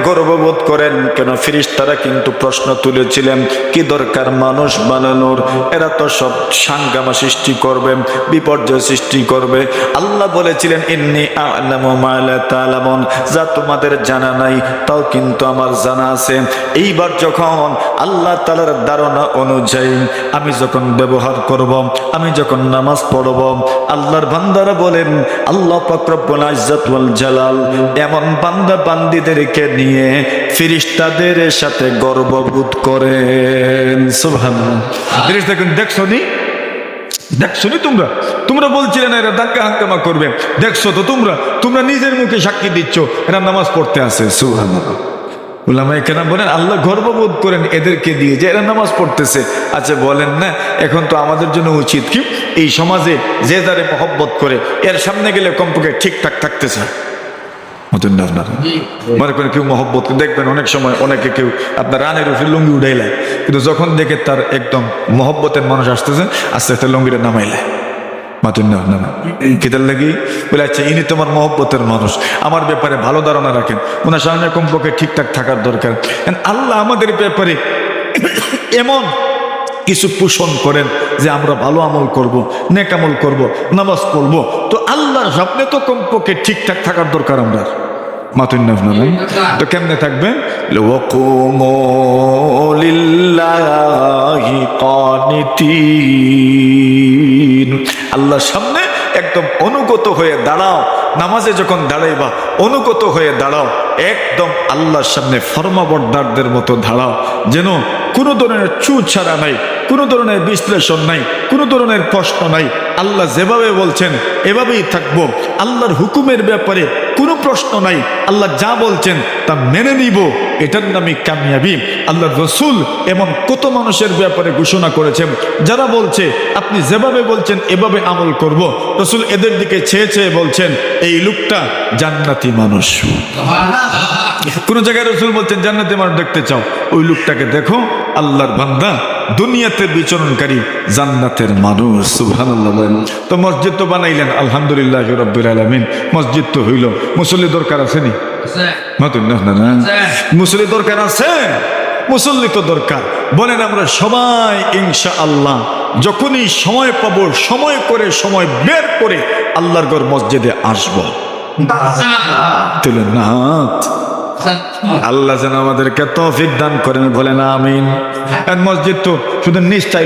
গর্ববোধ করেন। কেন? ফেরেশতারা কিন্তু প্রশ্ন তুলেছিলেন, কি দরকার মানুষ বানানোর? এরা তো সব সাঙ্গামা সৃষ্টি করবে, বিপর্যয় সৃষ্টি করবে। আল্লাহ বলেছিলেন, ইন্নী আ'লামু মা লা তা'লামুন, যা তোমাদের জানা নাই তাও কিন্তু আমার জানা আছে। এইবার যখন আল্লাহ তাআলার ধারণা অনুযায়ী আমি যখন ব্যবহার করব, আমি যখন নামাজ পড়ব, আল্লাহর বান্দারা বলেন, আল্লাহ পাক রব্বুল ইজ্জত ওয়াল জালাল এমন বান্দা বান্দীদেরকে নিয়ে ফেরেশতাদের সাথে গর্ববোধ করেন। সুবহানাল্লাহ। ফেরেশতা দেখছনি তোমরা বলছিলেন এরা ধাক্কা হাঙ্গামা করবে, দেখছো তো তোমরা নিজের মুখে সাক্ষী দিচ্ছ এরা নামাজ পড়তে আসে। সুবহানাল্লাহ। উলামায়ে কেরাম বলেন, আল্লাহ গর্ববোধ করেন এদেরকে দিয়ে যে এরা নামাজ পড়তেছে। আচ্ছা বলেন না, এখন তো আমাদের জন্য উচিত কি, এই সমাজে যে যারে মহব্বত করে এর সামনে গেলে কমপক্ষে ঠিকঠাক থাকতেছে। মনে করেন কেউ মহব্বত দেখবেন, অনেক সময় অনেকে কেউ আপনার রানের উপরে লুঙ্গি উঠাইলায়, কিন্তু যখন দেখে তার একদম মহব্বতের মানুষ আসতেছে, আস্তে আস্তে লুঙ্গিটা নামাইলায়। কিতার লাগি বলে, আচ্ছা ইনি তোমার মহব্বতের মানুষ, আমার ব্যাপারে ভালো ধারণা রাখেন, ওনার সামনে কমপক্ষে ঠিকঠাক থাকার দরকার। আল্লাহ আমাদের ব্যাপারে এমন কিছু পোষণ করেন যে আমরা ভালো আমল করব, নেক আমল করব, নামাজ পড়ব, তো আল্লাহর সামনে তো কমপক্ষে ঠিকঠাক থাকার দরকার। আমরা মাতুন না তো কেমনে থাকবেন? ওয়াকুমু লিল্লাহি কানিতিন। আল্লাহর সামনে একদম অনুগত হয়ে দাঁড়াও। নামাজে যখন দাঁড়াইবা অনুগত হয়ে দাঁড়াও, একদম আল্লাহর সামনে ফরমাবরদারদের মতো দাঁড়াও, যেন কোনো ধরনের চুল ছাড়া নাই, কোনো ধরনের বিশ্লেষণ নাই, কোনো ধরনের প্রশ্ন নাই। আল্লাহ যেভাবে বলছেন এভাবেই থাকবো। আল্লাহর হুকুমের ব্যাপারে কোনো প্রশ্ন নাই, আল্লাহ যা বলছেন তা মেনে নিব, এটার নামই কামিয়াবি। আল্লাহ রসুল এমন কত মানুষের ব্যাপারে ঘোষণা করেছেন যারা বলছে আপনি যেভাবে বলছেন এভাবে আমল করব। রসুল এদের দিকে চেয়ে চেয়ে বলছেন এই লোকটা জান্নাতি মানুষ। কোন জায়গায় রসুল বলছেন জান্নাতি মানুষ দেখতে চাও, ওই লোকটাকে দেখো, আল্লাহর বান্দা, দুনিয়াতে বিচরণকারী জান্নাতের মানুষ। সুবহানাল্লাহ। তো মসজিদ তো বানাইলেন, আলহামদুলিল্লাহ রাব্বিল আলামিন। মসজিদ তো হইল, মুসল্লি দরকার আছে নি? মুসল্লি দরকার আছে, মুসল্লি তো দরকার। বলেন আমরা সবাই ইনশাআল্লাহ যখনই সময় পাবো, সময় করে, সময় বের করে আল্লাহর ঘর মসজিদে আসবো। তুলেন না হাত। আল্লাহ যেন আমাদেরকে তৌফিক দান করেন, বলেন আমিন। মসজিদ তো শুধু নিশ্চয়